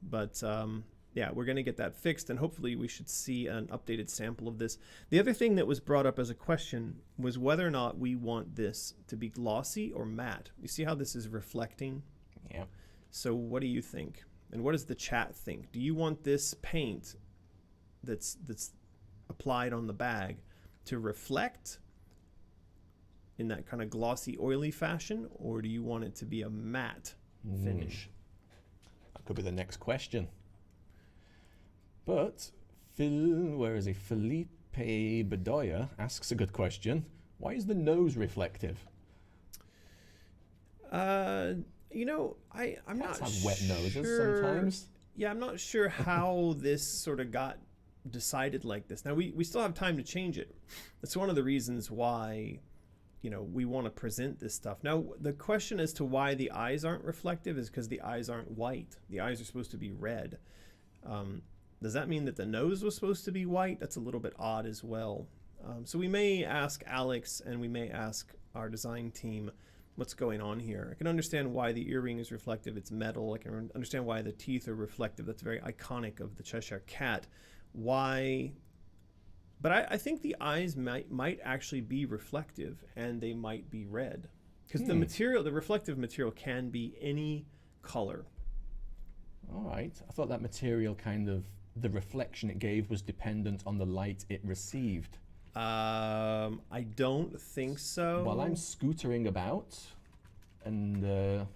but we're going to get that fixed, and hopefully we should see an updated sample of this. The other thing that was brought up as a question was whether or not we want this to be glossy or matte. You see how this is reflecting? Yeah. So what do you think? And what does the chat think? Do you want this paint that's applied on the bag to reflect in that kind of glossy, oily fashion, or do you want it to be a matte finish? That could be the next question. But Felipe Bedoya asks a good question. Why is the nose reflective? I'm Cats not have wet noses sure. sometimes. Yeah, I'm not sure how this sort of got decided like this. Now, we still have time to change it. That's one of the reasons why, we want to present this stuff. Now, the question as to why the eyes aren't reflective is because the eyes aren't white. The eyes are supposed to be red. Does that mean that the nose was supposed to be white? That's a little bit odd as well. So we may ask Alex and we may ask our design team what's going on here. I can understand why the earring is reflective. It's metal. I can understand why the teeth are reflective. That's very iconic of the Cheshire Cat. Why? But I think the eyes might actually be reflective and they might be red. Because the reflective material can be any color. All right. I thought that material the reflection it gave was dependent on the light it received. I don't think so. While I'm scootering about, and the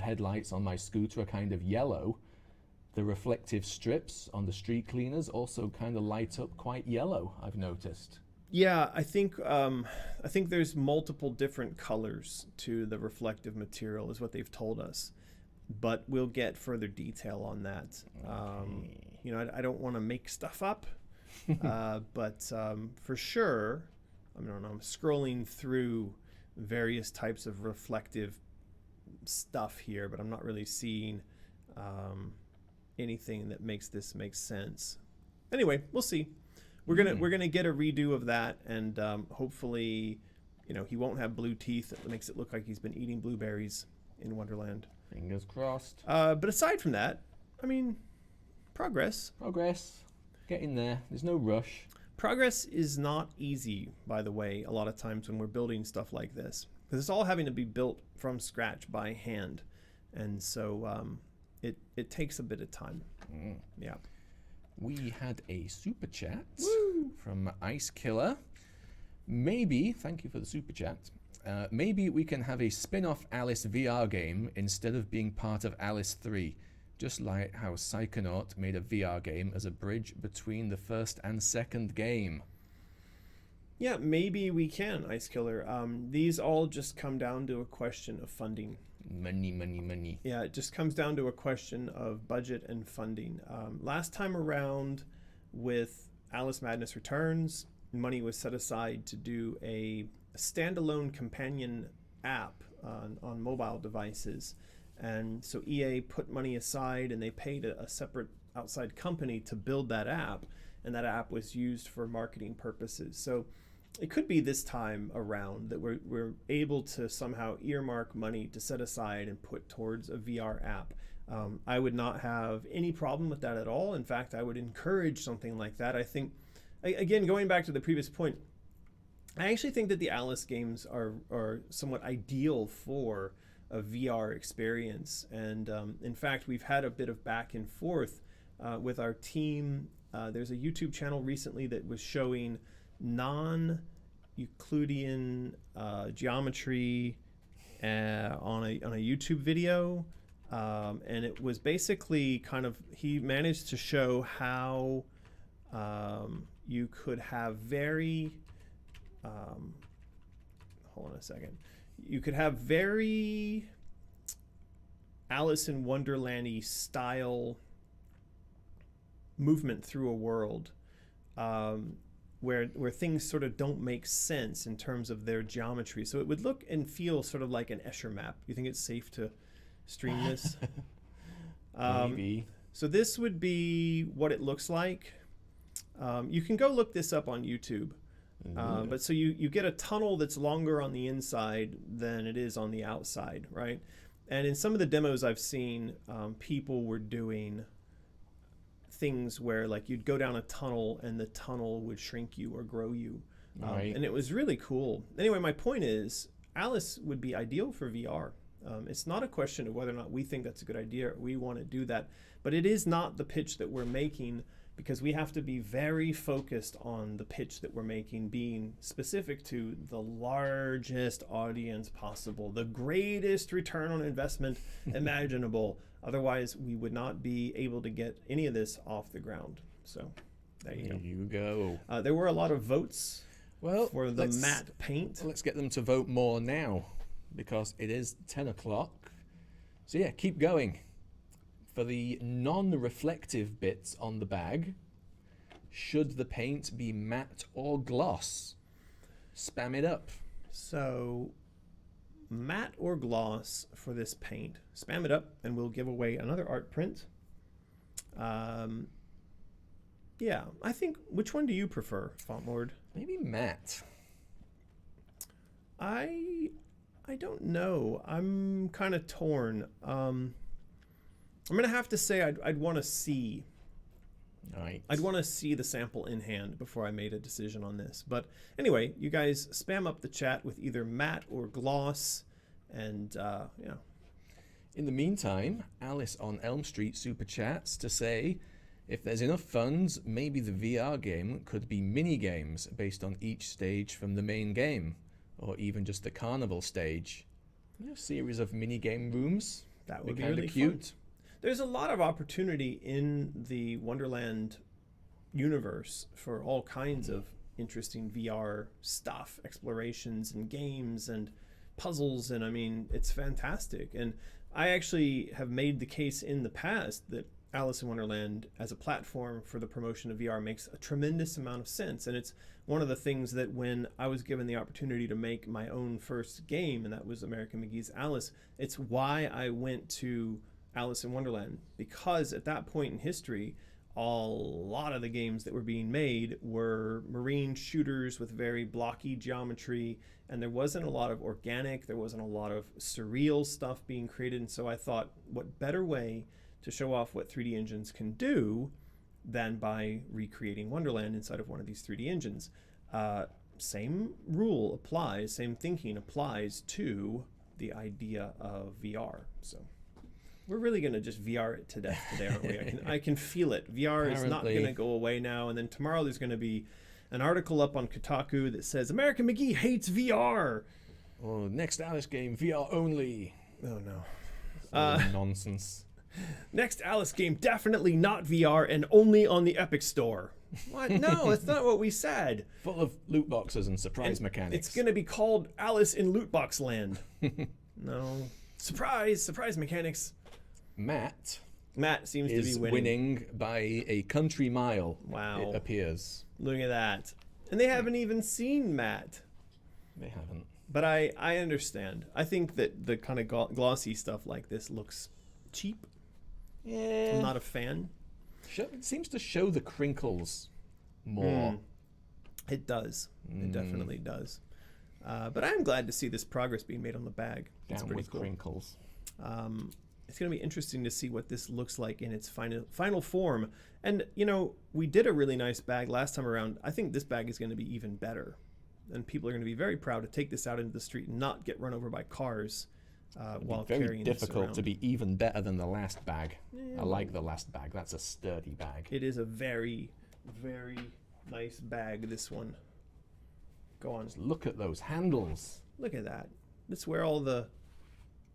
headlights on my scooter are kind of yellow, the reflective strips on the street cleaners also kind of light up quite yellow, I've noticed. Yeah, I think there's multiple different colors to the reflective material, is what they've told us. But we'll get further detail on that. Okay. I don't want to make stuff up. But for sure, I'm scrolling through various types of reflective stuff here, but I'm not really seeing anything that makes this make sense. Anyway, we'll see. We're gonna get a redo of that, and hopefully, he won't have blue teeth. That makes it look like he's been eating blueberries in Wonderland. Fingers crossed. But aside from that, progress. Getting there. There's no rush. Progress is not easy, by the way, a lot of times when we're building stuff like this. Because it's all having to be built from scratch by hand. And so it takes a bit of time. Yeah. We had a super chat from Ice Killer. Maybe, thank you for the super chat, maybe we can have a spin-off Alice VR game instead of being part of Alice 3. Just like how Psychonaut made a VR game as a bridge between the first and second game. Yeah, maybe we can, Ice Killer. These all just come down to a question of funding. Money. Yeah, it just comes down to a question of budget and funding. Last time around with Alice Madness Returns, money was set aside to do a standalone companion app on mobile devices. And so EA put money aside and they paid a separate outside company to build that app. And that app was used for marketing purposes. So it could be this time around that we're able to somehow earmark money to set aside and put towards a VR app. I would not have any problem with that at all. In fact, I would encourage something like that. I think, again, going back to the previous point, I actually think that the Alice games are somewhat ideal for a VR experience. And in fact, we've had a bit of back and forth with our team. There's a YouTube channel recently that was showing non-Euclidean geometry on a YouTube video. And it was basically he managed to show how you could have very, hold on a second. You could have very Alice in Wonderland-y style movement through a world where things sort of don't make sense in terms of their geometry. So it would look and feel sort of like an Escher map. You think it's safe to stream this? Maybe. So this would be what it looks like. You can go look this up on YouTube. But so you get a tunnel that's longer on the inside than it is on the outside, right? And in some of the demos I've seen, people were doing things where like you'd go down a tunnel and the tunnel would shrink you or grow you. Right. And it was really cool. Anyway, my point is Alice would be ideal for VR. It's not a question of whether or not we think that's a good idea or we want to do that, but it is not the pitch that we're making because we have to be very focused on the pitch that we're making being specific to the largest audience possible, the greatest return on investment imaginable. Otherwise, we would not be able to get any of this off the ground. So there you go. There were a lot of votes for the let's- matte paint. Let's get them to vote more now, because it is 10 o'clock. So yeah, keep going. For the non-reflective bits on the bag, should the paint be matte or gloss? Spam it up. So matte or gloss for this paint. Spam it up and we'll give away another art print. Yeah, I think, which one do you prefer, Font Lord? Maybe matte. I don't know. I'm kind of torn. I'm gonna have to say I'd want to see. All right. I'd want to see the sample in hand before I made a decision on this. But anyway, you guys spam up the chat with either matte or gloss, and yeah. In the meantime, Alice on Elm Street super chats to say, if there's enough funds, maybe the VR game could be mini games based on each stage from the main game, or even just the carnival stage. A series of mini game rooms. That would be kind of really cute. fun. There's a lot of opportunity in the Wonderland universe for all kinds of interesting VR stuff, explorations and games and puzzles, and I mean, it's fantastic. And I actually have made the case in the past that Alice in Wonderland as a platform for the promotion of VR makes a tremendous amount of sense. And it's one of the things that when I was given the opportunity to make my own first game, and that was American McGee's Alice, it's why I went to Alice in Wonderland, because at that point in history, a lot of the games that were being made were marine shooters with very blocky geometry, and there wasn't a lot of organic, there wasn't a lot of surreal stuff being created. And so I thought, what better way to show off what 3D engines can do than by recreating Wonderland inside of one of these 3D engines. Same rule applies, same thinking applies to the idea of VR. So we're really going to just VR it to death today, aren't we? I can feel it. VR is not going to go away now. And then tomorrow there's going to be an article up on Kotaku that says, American McGee hates VR. Oh, next Alice game, VR only. Oh, no. Nonsense. Next Alice game, definitely not VR and only on the Epic Store. What? No, that's not what we said. Full of loot boxes and surprise mechanics. It's going to be called Alice in Lootbox Land. No. Surprise mechanics. Matt seems to is be winning by a country mile. Wow. It appears. Look at that. And they haven't even seen Matt. They haven't. But I understand. I think that the kind of glossy stuff like this looks cheap. Yeah. I'm not a fan. It seems to show the crinkles more. It does. It definitely does. But I'm glad to see this progress being made on the bag. It's Down pretty with cool. crinkles. It's going to be interesting to see what this looks like in its final form. And, you know, we did a really nice bag last time around. I think this bag is going to be even better. And people are going to be very proud to take this out into the street and not get run over by cars while carrying Very this difficult around. to be even better than the last bag. I like the last bag. That's a sturdy bag. It is a very, very nice bag, this one. Go on. Look at those handles. Look at that. That's where all the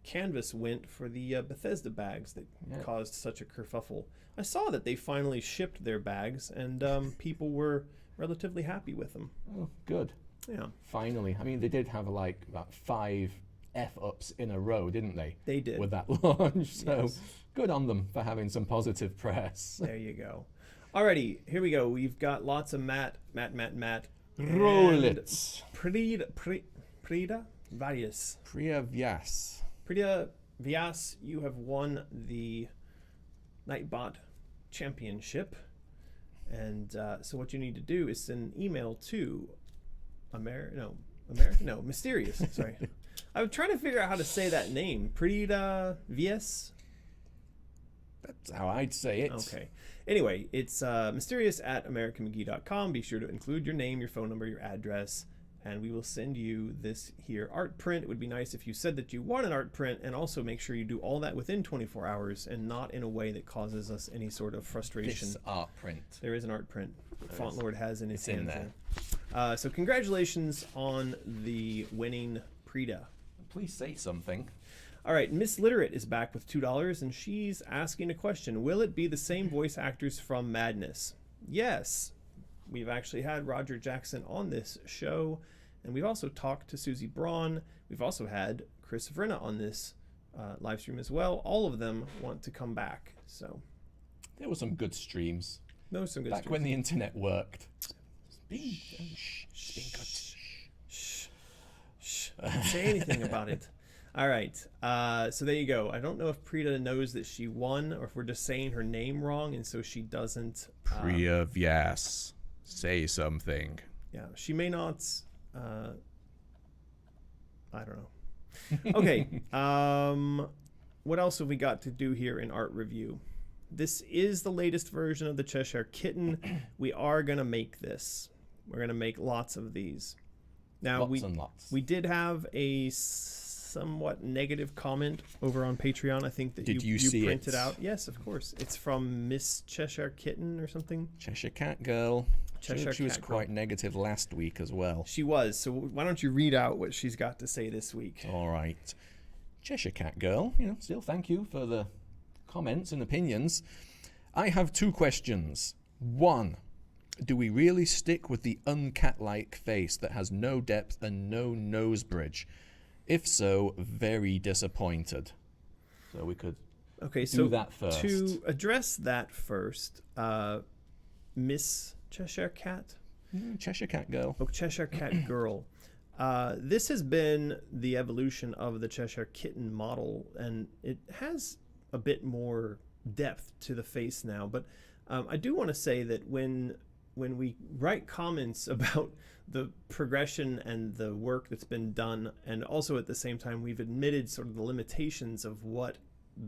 canvas went for the Bethesda bags that caused such a kerfuffle. I saw that they finally shipped their bags, and people were relatively happy with them. Oh, good. Yeah. Finally. I mean, they did have like about 5 F-ups in a row, didn't they? They did. With that launch. So Yes. good on them for having some positive press. There you go. Alrighty, here we go. We've got lots of matte. Roll and it. Prida Various. Priya Vyas. Prida Vyas, you have won the Nightbot Championship. And so what you need to do is send an email to Mysterious. Sorry. I'm trying to figure out how to say that name. Prida Vyas? That's how I'd say it. Okay. Anyway, it's mysterious@americanmcgee.com. Be sure to include your name, your phone number, your address, and we will send you this here art print. It would be nice if you said that you want an art print, and also make sure you do all that within 24 hours and not in a way that causes us any sort of frustration. This art print. There is an art print. Font Lord has in his It's in hand there. So congratulations on the winning Prita. Please say something. All right, Miss Literate is back with $2, and she's asking a question. Will it be the same voice actors from Madness? Yes. We've actually had Roger Jackson on this show, and we've also talked to Susie Braun. We've also had Chris Vrinna on this live stream as well. All of them want to come back. So there were some good streams. Those some good back streams. when the internet worked. Shh. Don't say anything about it. All right. So there you go. I don't know if Prita knows that she won, or if we're just saying her name wrong, and so she doesn't. Priya Vyas. Say something. Yeah, she may not. I don't know. Okay. What else have we got to do here in art review? This is the latest version of the Cheshire Kitten. We are gonna make this. We're gonna make lots of these. Now Lots and lots. we did have a somewhat negative comment over on Patreon. I think that Did you you see printed it? out. Yes, of course. It's from Miss Cheshire Kitten or something. Cheshire Cat Girl. Cheshire She was Cat Girl. quite negative last week as well. She was. So why don't you read out what she's got to say this week? All right. Cheshire Cat Girl, still thank you for the comments and opinions. I have 2 questions. 1, do we really stick with the uncat-like face that has no depth and no nose bridge? If so, very disappointed. So we could do that first. To address that first, Miss Cheshire Cat? Cheshire Cat Girl. Oh, Cheshire Cat Girl. This has been the evolution of the Cheshire Kitten model, and it has a bit more depth to the face now. But I do want to say that when we write comments about the progression and the work that's been done, and also at the same time we've admitted sort of the limitations of what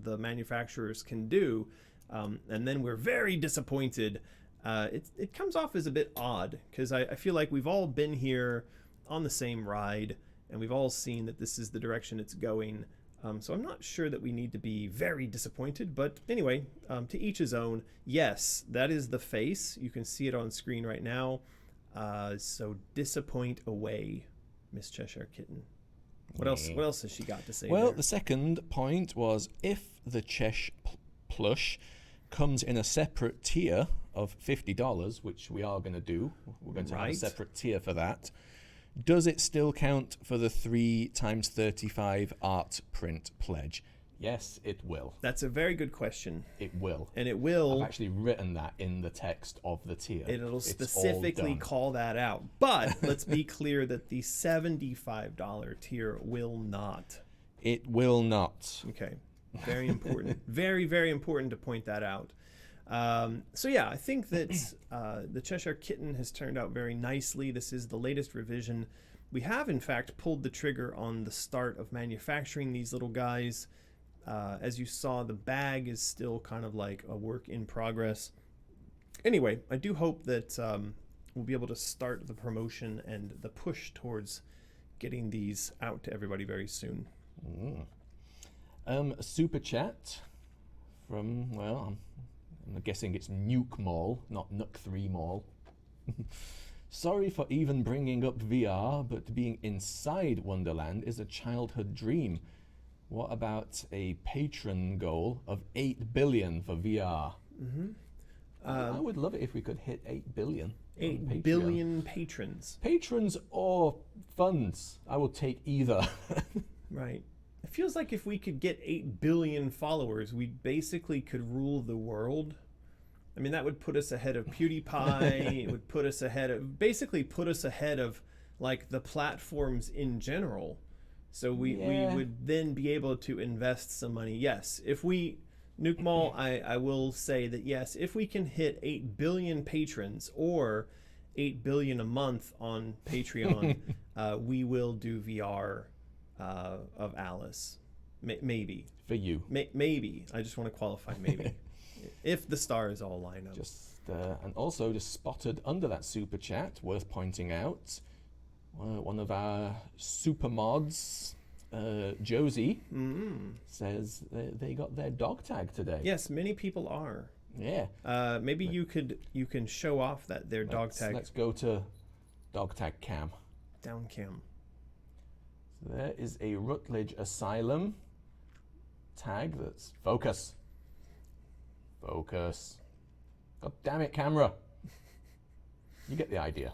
the manufacturers can do, and then we're very disappointed, it comes off as a bit odd, because I feel like we've all been here on the same ride, and we've all seen that this is the direction it's going. So I'm not sure that we need to be very disappointed, but anyway, to each his own. Yes, that is the face. You can see it on screen right now. So disappoint away, Miss Cheshire Kitten. What else? What else has she got to say? Well, there? the second point was, if the plush comes in a separate tier of $50, which we are going to do, we're going to have a separate tier for that. Does it still count for the 3x35 art print pledge? Yes, it will. That's a very good question. It will. And it will. I've actually written that in the text of the tier. It'll It's specifically all done. call that out. But let's be clear that the $75 tier will not. It will not. Okay. Very important. Very, very important to point that out. So yeah, I think that the Cheshire Kitten has turned out very nicely. This is the latest revision. We have, in fact, pulled the trigger on the start of manufacturing these little guys. As you saw, the bag is still kind of like a work in progress. Anyway, I do hope that we'll be able to start the promotion and the push towards getting these out to everybody very soon. A super chat from, well, I'm guessing it's Nuke Mall, not Nook 3 Mall. Sorry for even bringing up VR, but being inside Wonderland is a childhood dream. What about a Patron goal of 8 billion for VR? I would love it if we could hit 8 billion. 8 billion patrons. Patrons or funds. I will take either. Right. It feels like if we could get 8 billion followers, we basically could rule the world. I mean, that would put us ahead of PewDiePie. It would put us ahead of, basically put us ahead of like the platforms in general. So we would then be able to invest some money. Yes, if we, Nuke Mall, I will say that yes, if we can hit 8 billion patrons or 8 billion a month on Patreon, we will do VR of Alice. Maybe. For you. Maybe. I just want to qualify maybe. If the stars all line up. And also just spotted under that super chat, worth pointing out, One of our super mods, Josie, says they got their dog tag today. Yes, many people are. Yeah. Maybe you can show off that their dog tag. Let's go to dog tag cam. Down cam. So there is a Rutledge Asylum tag that's focus. Focus. God damn it, camera. You get the idea.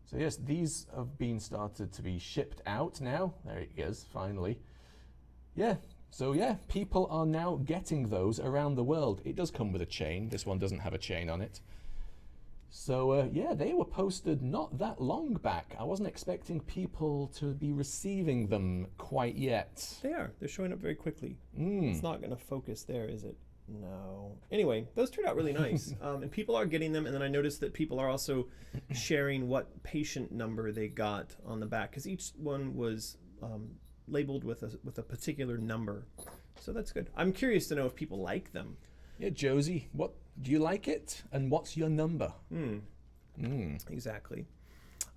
So yes, these have been started to be shipped out now. There it is, finally. Yeah, so yeah, people are now getting those around the world. It does come with a chain. This one doesn't have a chain on it. So yeah, they were posted not that long back. I wasn't expecting people to be receiving them quite yet. They are. They're showing up very quickly. It's not going to focus there, is it? No. Anyway, those turned out really nice. And people are getting them. And then I noticed that people are also sharing what patient number they got on the back, because each one was labeled with a particular number. So that's good. I'm curious to know if people like them. Yeah, Josie, what do you like it? And what's your number? Exactly.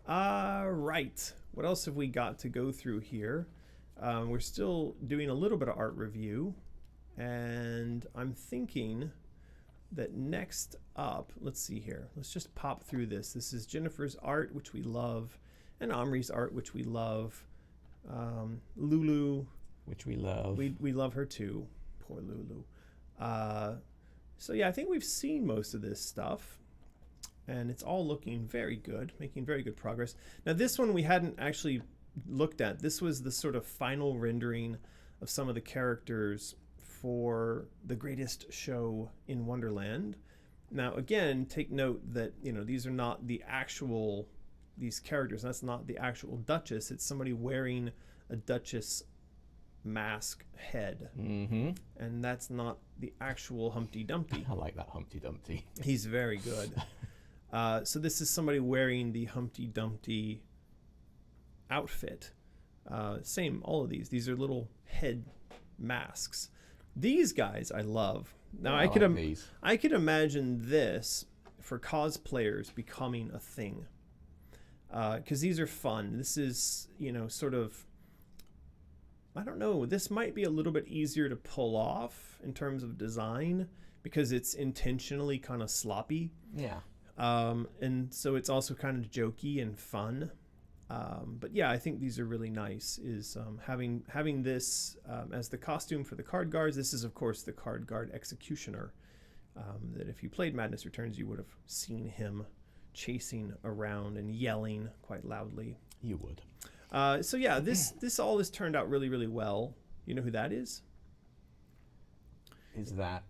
Right. What else have we got to go through here? We're still doing a little bit of art review. And I'm thinking that next up, let's see here. Let's just pop through this. This is Jennifer's art, which we love, and Omri's art, which we love. Lulu, which we love. We love her too. Poor Lulu. So yeah, I think we've seen most of this stuff, and it's all looking very good, making very good progress. Now this one we hadn't actually looked at. This was the sort of final rendering of some of the characters for the greatest show in Wonderland. Now again, take note that these are not the actual these characters. That's not the actual Duchess. It's somebody wearing a Duchess mask head, and that's not the actual Humpty Dumpty. I like that Humpty Dumpty. He's very good. So this is somebody wearing the Humpty Dumpty outfit. Same, all of these. These are little head masks. These guys I love. Now I could imagine this for cosplayers becoming a thing, because these are fun. This is sort of, I don't know, this might be a little bit easier to pull off in terms of design because it's intentionally kind of sloppy. Yeah. And so it's also kind of jokey and fun. But yeah, I think these are really nice. Is having this as the costume for the card guards. This is of course the card guard executioner. That if you played Madness Returns, you would have seen him chasing around and yelling quite loudly. You would. So yeah, this all has turned out really, really well. You know who that is? Is that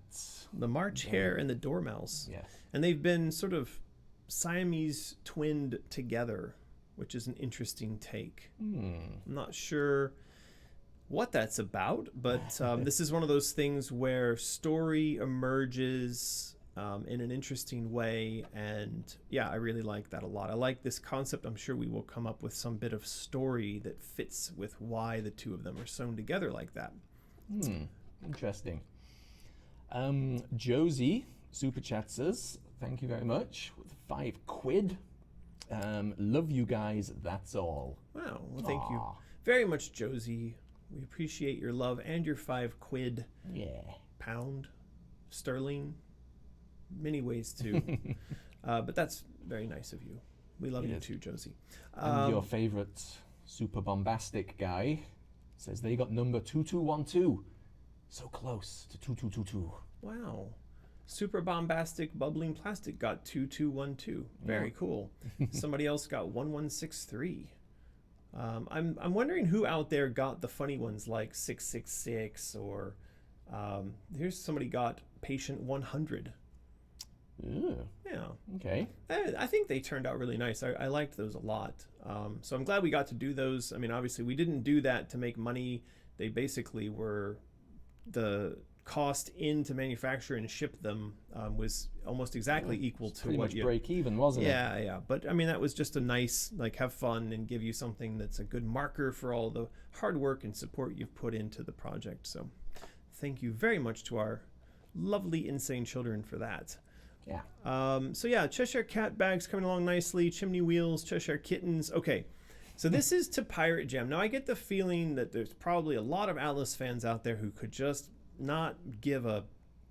the March Hare and the Dormouse? Yes. And they've been sort of Siamese twinned together, which is an interesting take. I'm not sure what that's about, but this is one of those things where story emerges in an interesting way, and yeah, I really like that a lot. I like this concept. I'm sure we will come up with some bit of story that fits with why the two of them are sewn together like that. Interesting. Josie super chats us. Thank you very much. With £5. Love you guys. That's all. Wow. Well, thank you very much, Josie. We appreciate your love and your £5. Yeah. Pound, sterling, many ways too. But that's very nice of you. We love you too, Josie. And your favorite super bombastic guy says they got number 2212. So close to 2222. Wow. Super bombastic bubbling plastic got 2212. Very cool. Somebody else got 1163. I'm wondering who out there got the funny ones like 666 or here's somebody got patient 100. Yeah. Okay. I think they turned out really nice. I liked those a lot. So I'm glad we got to do those. I mean, obviously we didn't do that to make money. They basically were the cost in to manufacture and ship them was almost exactly equal to pretty what much you break even, wasn't it? Yeah. But I mean, that was just a nice, like, have fun and give you something that's a good marker for all the hard work and support you've put into the project. So thank you very much to our lovely insane children for that. Yeah. So yeah, Cheshire Cat bags coming along nicely. Chimney wheels, Cheshire Kittens. Okay, so this is to Pirate Jam. Now I get the feeling that there's probably a lot of Atlas fans out there who could just not give a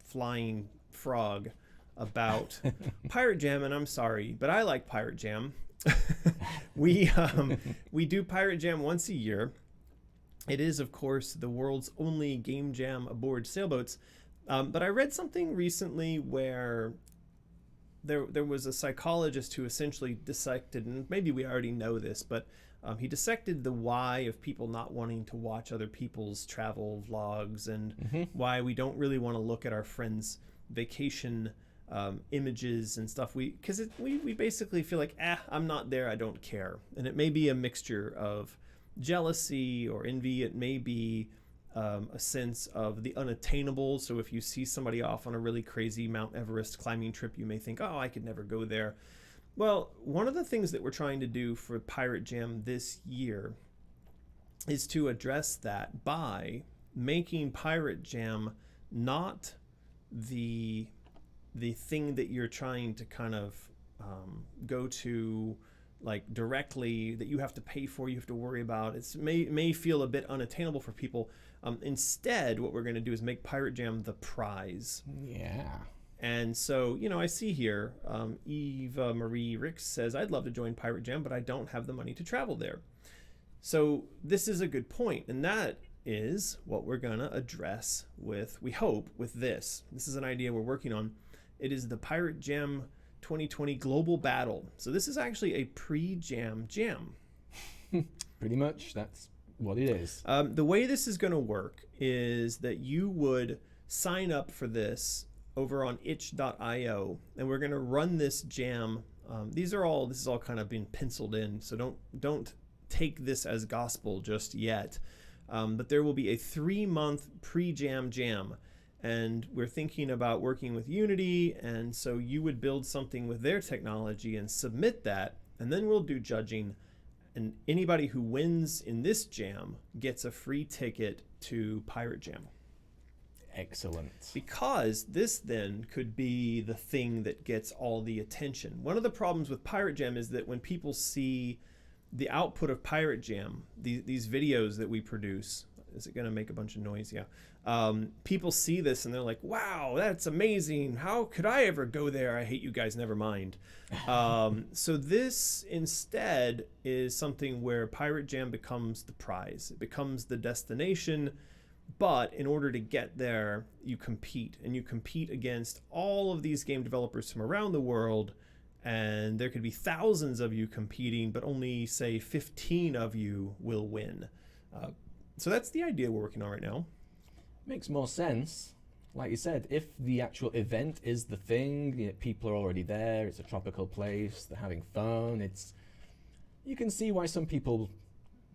flying frog about Pirate Jam, and I'm sorry, but I like Pirate Jam. we do Pirate Jam once a year. It is, of course, the world's only game jam aboard sailboats. But I read something recently where there was a psychologist who essentially dissected, and maybe we already know this, but he dissected the why of people not wanting to watch other people's travel vlogs and why we don't really want to look at our friends' vacation images and stuff. Because we basically feel like, I'm not there, I don't care. And it may be a mixture of jealousy or envy. It may be a sense of the unattainable. So if you see somebody off on a really crazy Mount Everest climbing trip, you may think, oh, I could never go there. Well, one of the things that we're trying to do for Pirate Jam this year is to address that by making Pirate Jam not the thing that you're trying to kind of go to like directly, that you have to pay for, you have to worry about. It may feel a bit unattainable for people. Instead, what we're going to do is make Pirate Jam the prize. Yeah. And so, I see here, Eva Marie Ricks says, I'd love to join Pirate Jam, but I don't have the money to travel there. So this is a good point, and that is what we're going to address we hope, with this. This is an idea we're working on. It is the Pirate Jam 2020 Global Battle. So this is actually a pre-jam jam. Pretty much, that's what it is. The way this is going to work is that you would sign up for this over on itch.io, and we're going to run this jam. This is all kind of being penciled in, so don't take this as gospel just yet. But there will be a 3-month pre-jam jam. And we're thinking about working with Unity, and so you would build something with their technology and submit that, and then we'll do judging, and anybody who wins in this jam gets a free ticket to Pirate Jam. Excellent. Because this then could be the thing that gets all the attention. One of the problems with Pirate Jam is that when people see the output of Pirate Jam, these videos that we produce, is it going to make a bunch of noise? Yeah. People see this and they're like, wow, that's amazing. How could I ever go there? I hate you guys. Never mind. So this instead is something where Pirate Jam becomes the prize. It becomes the destination. But in order to get there, you compete. And you compete against all of these game developers from around the world. And there could be thousands of you competing, but only, say, 15 of you will win. So that's the idea we're working on right now. Makes more sense. Like you said, if the actual event is the thing, people are already there, it's a tropical place, they're having fun, you can see why some people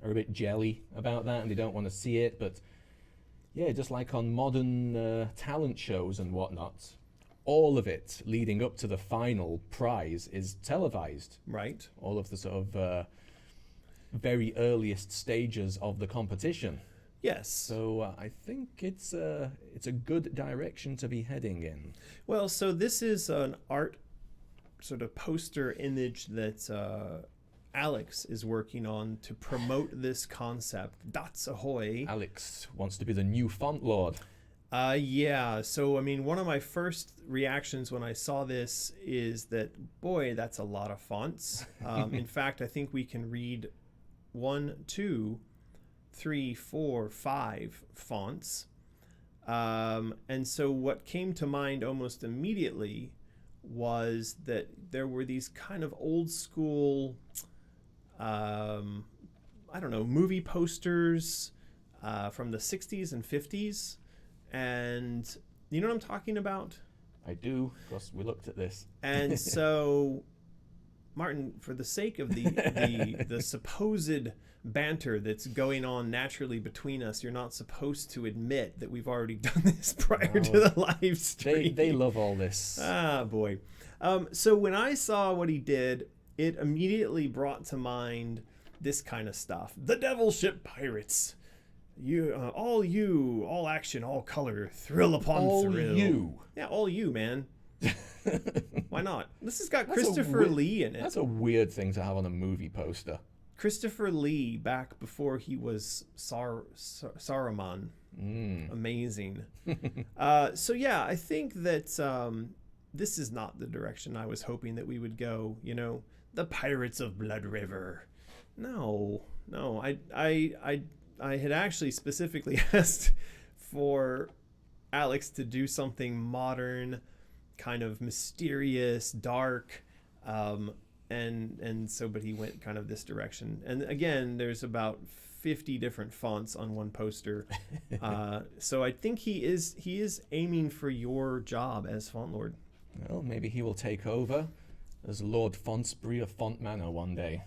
are a bit jelly about that and they don't want to see it, but yeah, just like on modern talent shows and whatnot, all of it leading up to the final prize is televised. Right. All of the sort of very earliest stages of the competition. Yes. So I think it's a good direction to be heading in. Well, so this is an art sort of poster image that Alex is working on to promote this concept. Dots ahoy. Alex wants to be the new font lord. Yeah. So, I mean, one of my first reactions when I saw this is that, boy, that's a lot of fonts. In fact, I think we can read 1, 2, 3, 4, 5 fonts. And so what came to mind almost immediately was that there were these kind of old school, movie posters from the 60s and 50s. And you know what I'm talking about? I do, because we looked at this. And so, Martin, for the sake of the supposed banter that's going on naturally between us, you're not supposed to admit that we've already done this prior to the live stream. They love all this. Ah, boy. So when I saw what he did, it immediately brought to mind this kind of stuff. The Devil Ship Pirates. All action, all color, thrill upon all thrill. you. Yeah, all you, man. Why not? This has got That's a Christopher Lee in it. That's a weird thing to have on a movie poster. Christopher Lee back before he was Saruman. Amazing. So yeah, I think that this is not the direction I was hoping that we would go. You know, the Pirates of Blood River. No. I had actually specifically asked for Alex to do something modern, kind of mysterious, dark, and so, but he went kind of this direction. And again, there's about 50 different fonts on one poster. So I think he is aiming for your job as Font Lord. Well, maybe he will take over as Lord Fontsbury of Font Manor one day.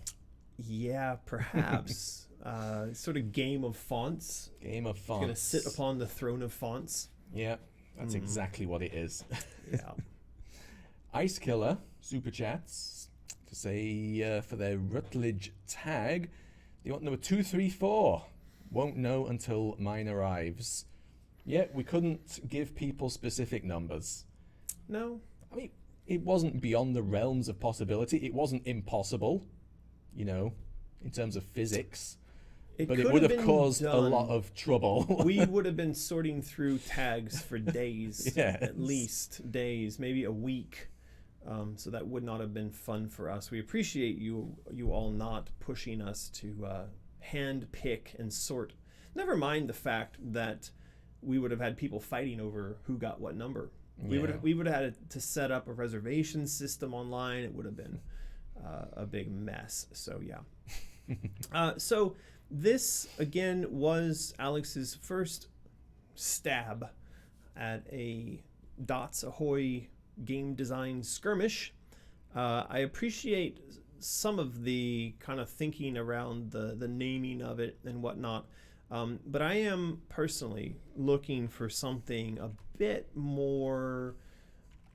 Yeah, perhaps. Sort of game of fonts. Game of fonts. He's going to sit upon the throne of fonts. Yeah, that's exactly what it is. Yeah. Ice Killer Super Chats to say for their Rutledge tag, they want number 234. Won't know until mine arrives. Yeah, we couldn't give people specific numbers. No. I mean, it wasn't beyond the realms of possibility. It wasn't impossible, you know, in terms of physics. But it would have caused a lot of trouble. We would have been sorting through tags for days, Yes. at least days, maybe a week. So that would not have been fun for us. We appreciate you all not pushing us to hand pick and sort. Never mind the fact that we would have had people fighting over who got what number. We would have had to set up a reservation system online. It would have been a big mess. So yeah. So this again was Alex's first stab at a Dots Ahoy game design skirmish. I appreciate some of the kind of thinking around the naming of it and whatnot. But I am personally looking for something a bit more,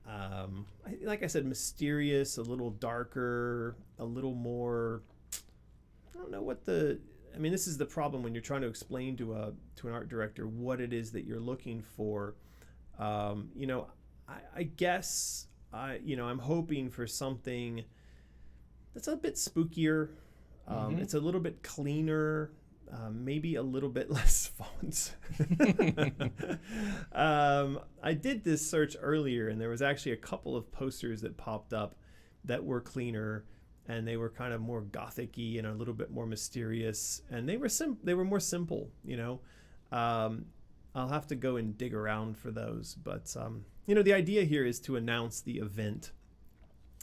like I said, mysterious, a little darker, a little more, I don't know what I mean, this is the problem when you're trying to explain to an art director what it is that you're looking for. You know, I guess I'm hoping for something that's a bit spookier. It's a little bit cleaner, maybe a little bit less fonts. I did this search earlier, and there was actually a couple of posters that popped up that were cleaner, and they were kind of more gothic-y and a little bit more mysterious, and they were more simple, you know. I'll have to go and dig around for those, but you know, the idea here is to announce the event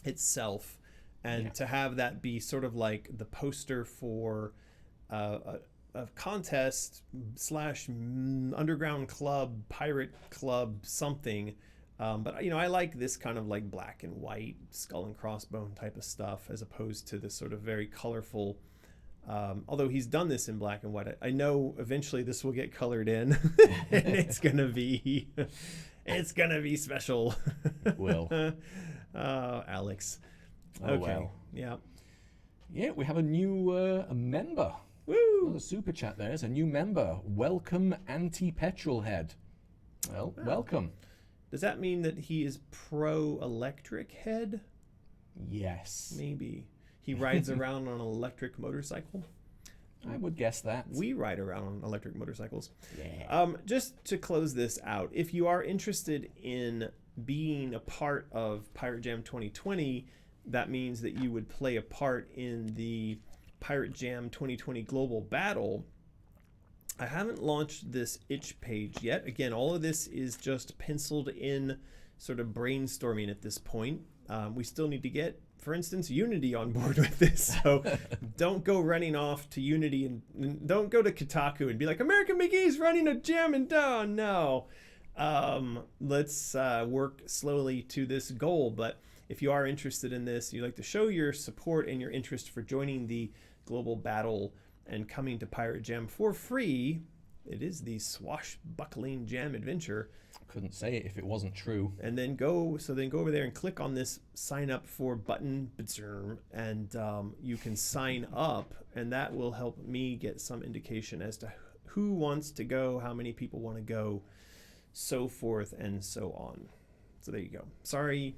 itself, and to have that be sort of like the poster for a contest / underground club, pirate club, something. But you know, I like this kind of like black and white skull and crossbone type of stuff, as opposed to this sort of very colorful. Although he's done this in black and white, I know eventually this will get colored in, and it's gonna be special. It will. Alex. Oh, Okay. well. Yeah. Yeah, we have a new a member. Woo! Another super chat there is a new member. Welcome, Anti-Petrol Head. Well, welcome. Does that mean that he is pro-electric head? Yes. Maybe. He rides around on an electric motorcycle? I would guess that. We ride around on electric motorcycles. Yeah. Just to close this out, if you are interested in being a part of Pirate Jam 2020, that means that you would play a part in the Pirate Jam 2020 Global Battle. I haven't launched this itch page yet. Again, all of this is just penciled in, sort of brainstorming at this point. We still need to get, for instance, Unity on board with this. So don't go running off to Unity and don't go to Kotaku and be like, American McGee's running a jam and down. No. Let's work slowly to this goal. But if you are interested in this, you'd like to show your support and your interest for joining the global battle and coming to Pirate Jam for free. It is the swashbuckling jam adventure. Couldn't say it if it wasn't true. And then go over there and click on this sign up for button, and you can sign up, and that will help me get some indication as to who wants to go, how many people want to go, so forth and so on. So there you go. Sorry,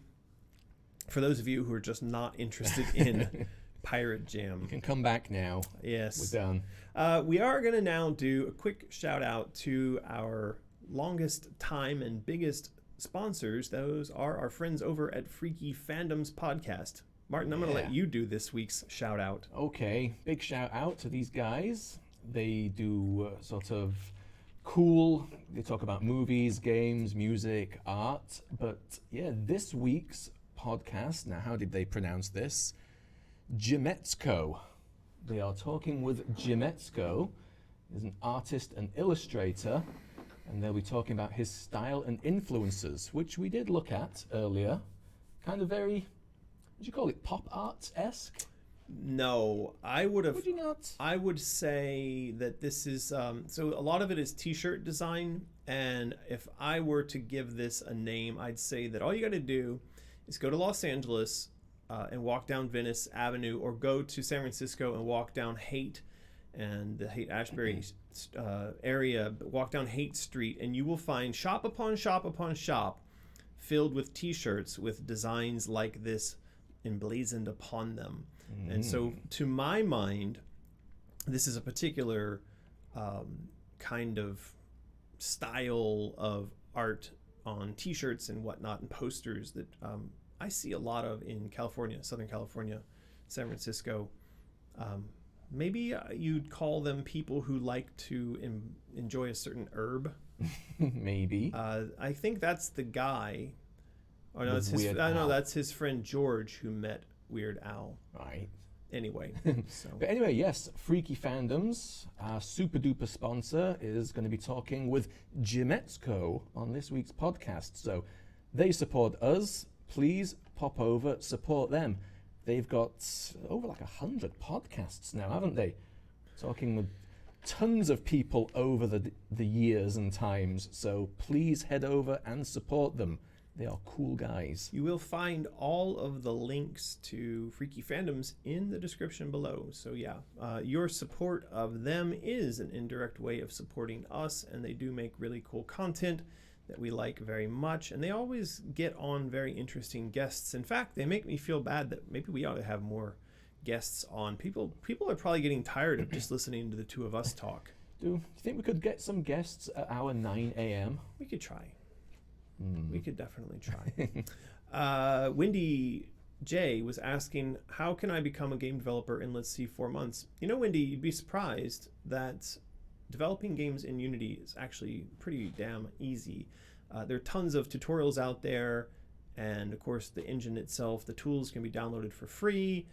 For those of you who are just not interested in Pirate Jam. You can come back now. Yes. We're done. We are going to now do a quick shout out to our longest time and biggest sponsors. Those are our friends over at Freaky Fandoms Podcast. Martin, I'm going to let you do this week's shout out. Okay, big shout out to these guys. They do sort of cool, they talk about movies, games, music, art. But yeah, this week's podcast, now how did they pronounce this? Jimetsko. They are talking with Jimetsko. He's an artist and illustrator, and they'll be talking about his style and influences, which we did look at earlier. Kind of very, would you call it pop art-esque? No, I would have. Would you not? I would say that this is so a lot of it is t-shirt design, and if I were to give this a name, I'd say that all you got to do is go to Los Angeles and walk down Venice Avenue, or go to San Francisco and walk down Haight and the Haight-Ashbury area, walk down Haight Street, and you will find shop upon shop upon shop filled with t-shirts with designs like this emblazoned upon them. And so, to my mind, this is a particular kind of style of art on t-shirts and whatnot and posters that I see a lot of in California, Southern California, San Francisco. Maybe you'd call them people who like to enjoy a certain herb. Maybe. I think that's the guy. Oh no, that's his friend George who met Weird Al. Right. Anyway, so. But anyway, yes, Freaky Fandoms, our super duper sponsor, is going to be talking with Jimetsko on this week's podcast. So they support us. Please pop over, support them. They've got over like 100 podcasts now, haven't they? Talking with tons of people over the years and times. So please head over and support them. They are cool guys. You will find all of the links to Freaky Fandoms in the description below. So yeah, your support of them is an indirect way of supporting us, and they do make really cool content that we like very much, and they always get on very interesting guests. In fact, they make me feel bad that maybe we ought to have more guests on. People are probably getting tired of just listening to the two of us talk. Do you think we could get some guests at our 9 a.m.? We could try. We could definitely try. Wendy J was asking, how can I become a game developer in, let's see, 4 months? You know, Wendy, you'd be surprised that developing games in Unity is actually pretty damn easy. There are tons of tutorials out there, and of course the engine itself, the tools can be downloaded for free.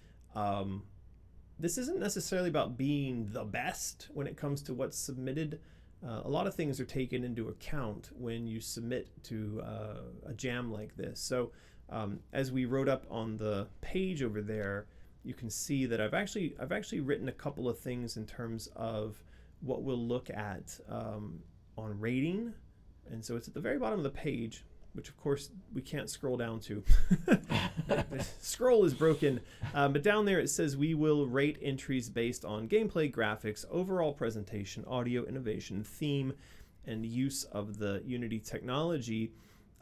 This isn't necessarily about being the best when it comes to what's submitted. A lot of things are taken into account when you submit to a jam like this. So as we wrote up on the page over there, you can see that I've actually written a couple of things in terms of what we'll look at on rating. And so it's at the very bottom of the page, which of course we can't scroll down to. The scroll is broken, but down there it says we will rate entries based on gameplay, graphics, overall presentation, audio, innovation, theme, and use of the Unity technology.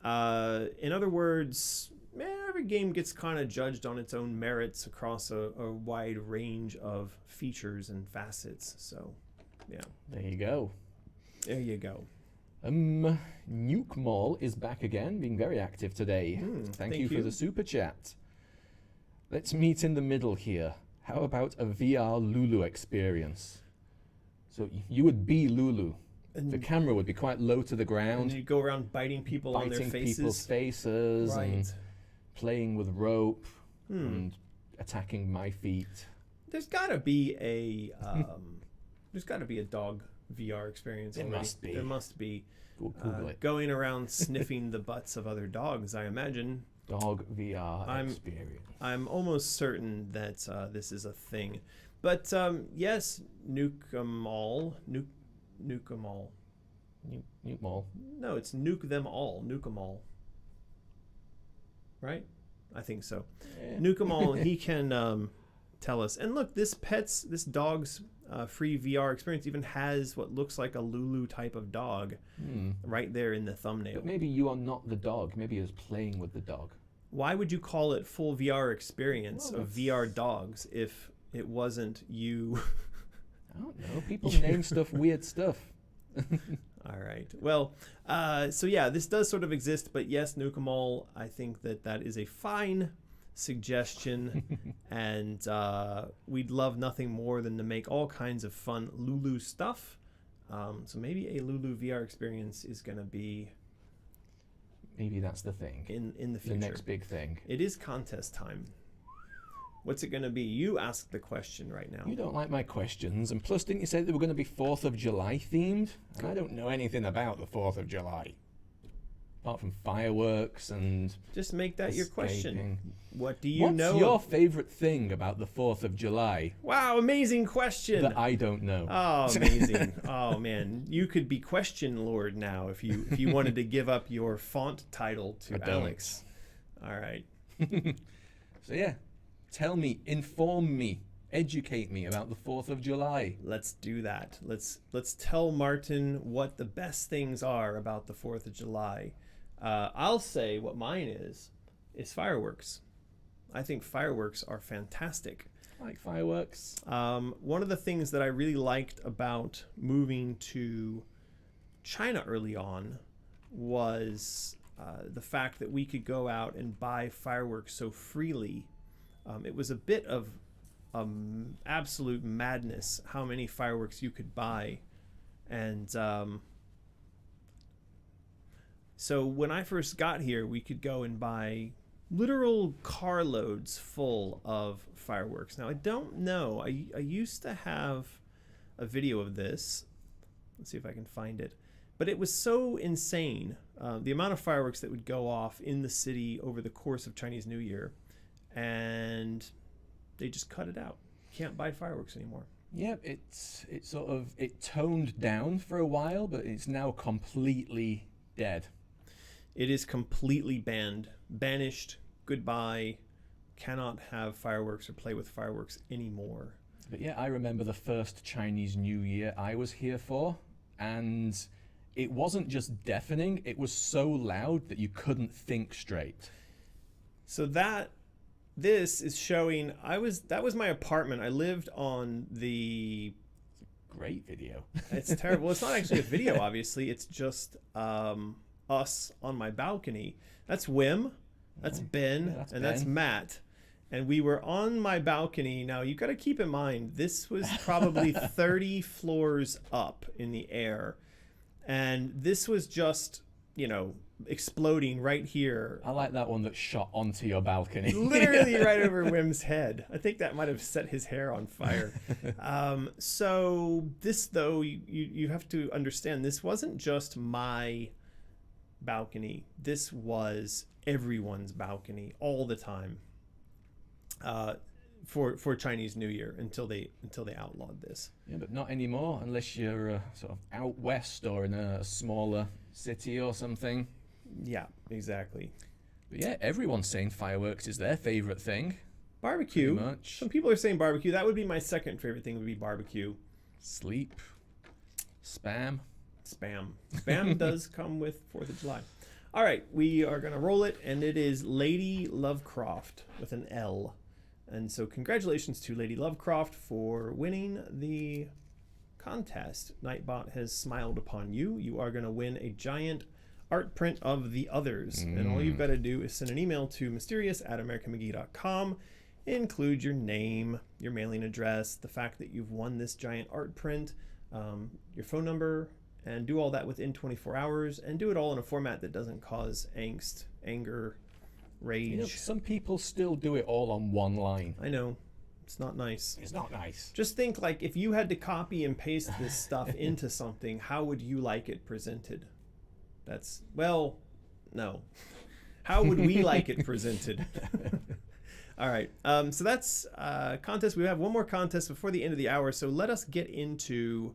In other words, every game gets kind of judged on its own merits across a wide range of features and facets. So, yeah. There you go. There you go. Nuke Mall is back again, being very active today. Thank you for the super chat. Let's meet in the middle here. How about a VR Lulu experience? So you would be Lulu. And the camera would be quite low to the ground. And you go around biting people on their faces. Biting people's faces, right, and playing with rope and attacking my feet. There's got to be a dog VR experience. There already. must be. There must be. Google it. Going around sniffing the butts of other dogs, I imagine. Dog VR experience. I'm almost certain that this is a thing. But yes, Nuke 'em all. Nuke 'em all. Nuke Mall. No, it's Nuke them all. Nuke 'em all. Right? I think so. Yeah. Nuke 'em all. He can tell us. And look, this dog's free VR experience even has what looks like a Lulu type of dog right there in the thumbnail. But maybe you are not the dog. Maybe he is playing with the dog. why would you call it full VR experience Well, of VR dogs if it wasn't you? I don't know. People name stuff weird stuff. All right. Well, so yeah, this does sort of exist, but yes, Nukamal, I think that is a fine suggestion, and we'd love nothing more than to make all kinds of fun Lulu stuff. So maybe a Lulu VR experience is going to be Maybe that's the thing. in the future. The next big thing. It is contest time. What's it going to be? You ask the question right now. You don't like my questions, and plus, didn't you say they were going to be 4th of July themed? And I don't know anything about the 4th of July, apart from fireworks and Just make that your question. escaping. What do you What's know? your favourite thing about the 4th of July Wow, amazing question. that I don't know? Oh, amazing. Oh, man. You could be Question Lord now if you wanted to give up your font title to I don't. Alex. All right. So yeah, tell me, inform me, educate me about the 4th of July. Let's do that. Let's tell Martin what the best things are about the 4th of July. I'll say what mine is fireworks. I think fireworks are fantastic. I like fireworks. One of the things that I really liked about moving to China early on was the fact that we could go out and buy fireworks so freely. It was a bit of absolute madness how many fireworks you could buy. And so when I first got here, we could go and buy literal carloads full of fireworks. Now, I don't know. I used to have a video of this. Let's see if I can find it. But it was so insane, the amount of fireworks that would go off in the city over the course of Chinese New Year. And they just cut it out. Can't buy fireworks anymore. Yeah, it toned down for a while, but it's now completely dead. It is completely banned, banished, goodbye, cannot have fireworks or play with fireworks anymore. But yeah, I remember the first Chinese New Year I was here for, and it wasn't just deafening, it was so loud that you couldn't think straight. So this is showing, that was my apartment. I lived on the... Great video. It's terrible. Well, it's not actually a video, obviously. It's just us on my balcony. That's Wim, that's Ben, that's and that's Ben. Matt. And we were on my balcony. Now, you've got to keep in mind, this was probably 30 floors up in the air. And this was just, exploding right here. I like that one that shot onto your balcony. Literally right over Wim's head. I think that might have set his hair on fire. So this, though, you have to understand, this wasn't just my balcony. This was everyone's balcony all the time for Chinese New Year until they outlawed this. Yeah, but not anymore unless you're sort of out west or in a smaller city or something. Yeah, exactly. But yeah, everyone's saying fireworks is their favorite thing. Barbecue. Pretty much. Some people are saying barbecue. That would be my second favorite thing, would be barbecue. Sleep. Spam. Spam. Spam does come with 4th of July. All right, we are going to roll it, and it is Lady Lovecraft with an L. And so congratulations to Lady Lovecraft for winning the contest. Nightbot has smiled upon you. You are going to win a giant art print of The Others. And all you've got to do is send an email to mysterious@americanmcgee.com. Include your name, your mailing address, the fact that you've won this giant art print, your phone number, and do all that within 24 hours. And do it all in a format that doesn't cause angst, anger, rage. Some people still do it all on one line. I know. It's not nice. It's not nice. Just think, like, if you had to copy and paste this stuff into something, how would you like it presented? No. How would we like it presented? All right. So that's contest. We have one more contest before the end of the hour. So let us get into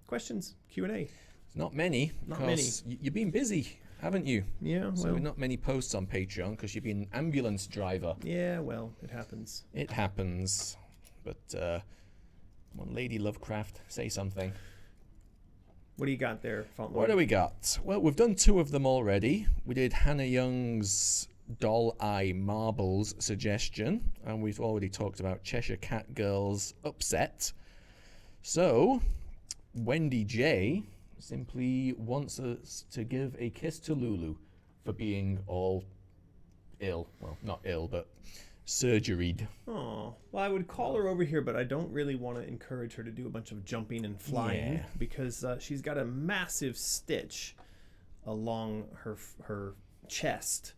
questions, Q&A. Not many. Not many. You've been busy, haven't you? Yeah, So well. not many posts on Patreon because you've been an ambulance driver. Yeah, well, it happens. It happens. But come on, Lady Lovecraft, say something. What do you got there, Fauntleroy? What do we got? Well, we've done 2 of them already. We did Hannah Young's Doll Eye Marbles suggestion, and we've already talked about Cheshire Cat Girl's upset. So, Wendy J simply wants us to give a kiss to Lulu for being all ill. Well, not ill, but surgeried. Oh, well, I would call her over here, but I don't really want to encourage her to do a bunch of jumping and flying because she's got a massive stitch along her chest.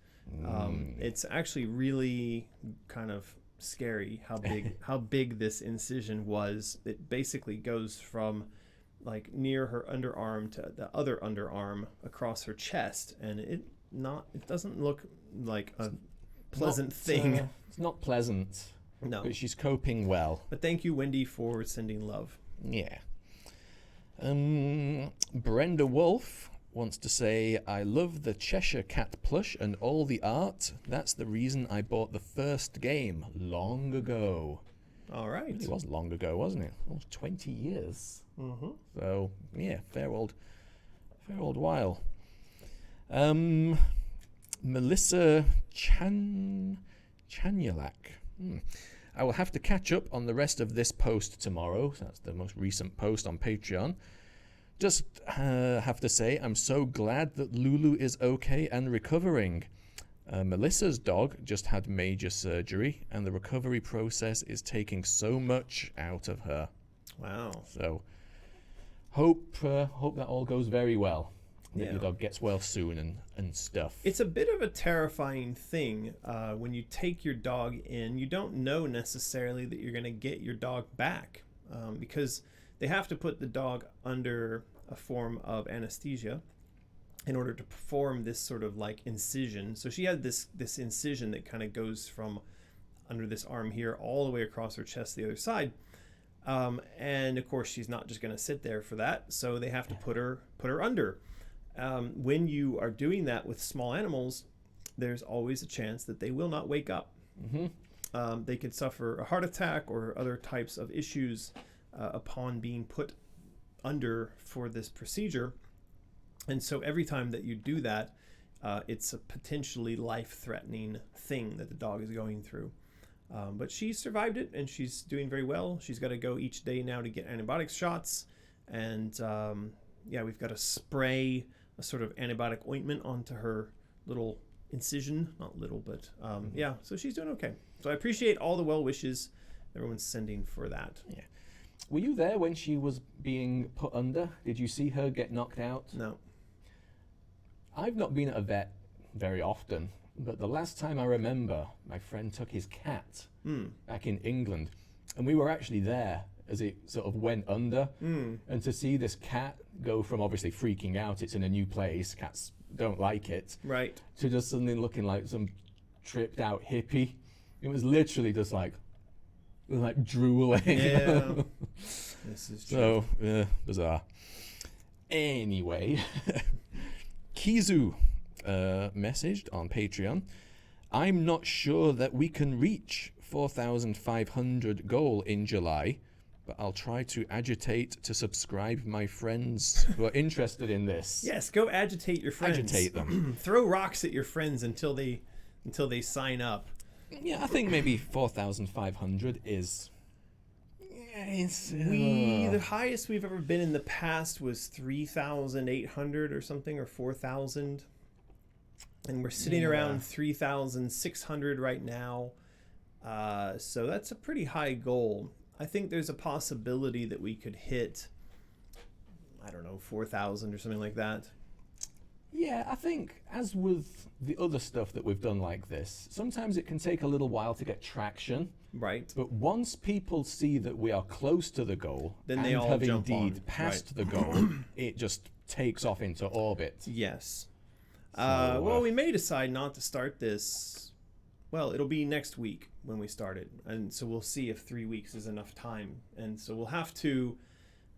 It's actually really kind of scary how big this incision was. It basically goes from like near her underarm to the other underarm across her chest, and it doesn't look like a pleasant thing. It's not pleasant. No. But she's coping well. But thank you, Wendy, for sending love. Yeah. Brenda Wolf wants to say, I love the Cheshire Cat plush and all the art. That's the reason I bought the first game long ago. All right. It was long ago, wasn't it? Almost 20 years. Mm-hmm. So, yeah, fair old while. Melissa Chanyalak. I will have to catch up on the rest of this post tomorrow. So that's the most recent post on Patreon. Just have to say, I'm so glad that Lulu is okay and recovering. Melissa's dog just had major surgery, and the recovery process is taking so much out of her. Wow. So, hope that all goes very well. That your dog gets well soon and stuff. It's a bit of a terrifying thing when you take your dog in. You don't know necessarily that you're going to get your dog back because they have to put the dog under a form of anesthesia in order to perform this sort of like incision. So she had this incision that kind of goes from under this arm here all the way across her chest the other side. And of course she's not just going to sit there for that. So they have to put her under. When you are doing that with small animals, there's always a chance that they will not wake up. Mm-hmm. They could suffer a heart attack or other types of issues upon being put under for this procedure. And so every time that you do that, it's a potentially life-threatening thing that the dog is going through. But she survived it, and she's doing very well. She's got to go each day now to get antibiotic shots. And we've got to spray a sort of antibiotic ointment onto her little incision. Not little, but so she's doing okay. So I appreciate all the well wishes everyone's sending for that. Yeah. Were you there when she was being put under? Did you see her get knocked out? No. I've not been at a vet very often, but the last time I remember, my friend took his cat back in England, and we were actually there as it sort of went under. And to see this cat go from obviously freaking out, it's in a new place, cats don't like it, right, to just suddenly looking like some tripped out hippie. It was literally just like drooling. Yeah. This is true. So, bizarre. Anyway, Kizu messaged on Patreon, I'm not sure that we can reach 4,500 goal in July, but I'll try to agitate to subscribe my friends who are interested in this. Yes, go agitate your friends. Agitate them. Throw rocks at your friends until they sign up. Yeah, I think maybe 4,500 is... The highest we've ever been in the past was 3,800 or something, or 4,000. And we're sitting around 3,600 right now. So that's a pretty high goal. I think there's a possibility that we could hit, 4,000 or something like that. Yeah, I think as with the other stuff that we've done like this, sometimes it can take a little while to get traction. Right. But once people see that we are close to the goal, then they all have jump indeed on. passed the goal, it just takes off into orbit. Yes. So, we may decide not to start this. Well, it'll be next week when we start it. And so we'll see if 3 weeks is enough time. And so we'll have to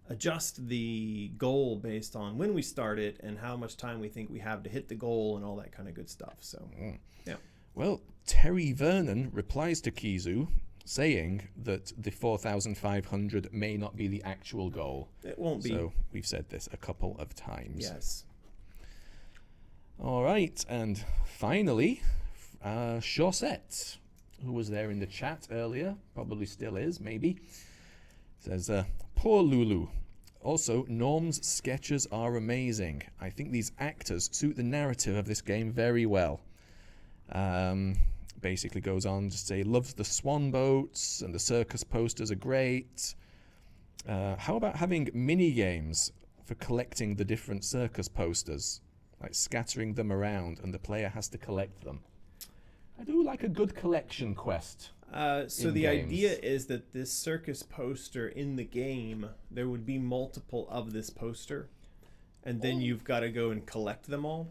adjust the goal based on when we start it and how much time we think we have to hit the goal and all that kind of good stuff. So, yeah. Well, Terry Vernon replies to Kizu saying that the 4,500 may not be the actual goal. It won't be. So we've said this a couple of times. Yes. All right, and finally, Chaussette, who was there in the chat earlier, probably still is, maybe, says, poor Lulu. Also, Norm's sketches are amazing. I think these actors suit the narrative of this game very well. Basically goes on to say, loves the swan boats and the circus posters are great. How about having mini games for collecting the different circus posters, like scattering them around and the player has to collect them? I do like a good collection quest. So the idea is that this circus poster in the game, there would be multiple of this poster, and then you've got to go and collect them all.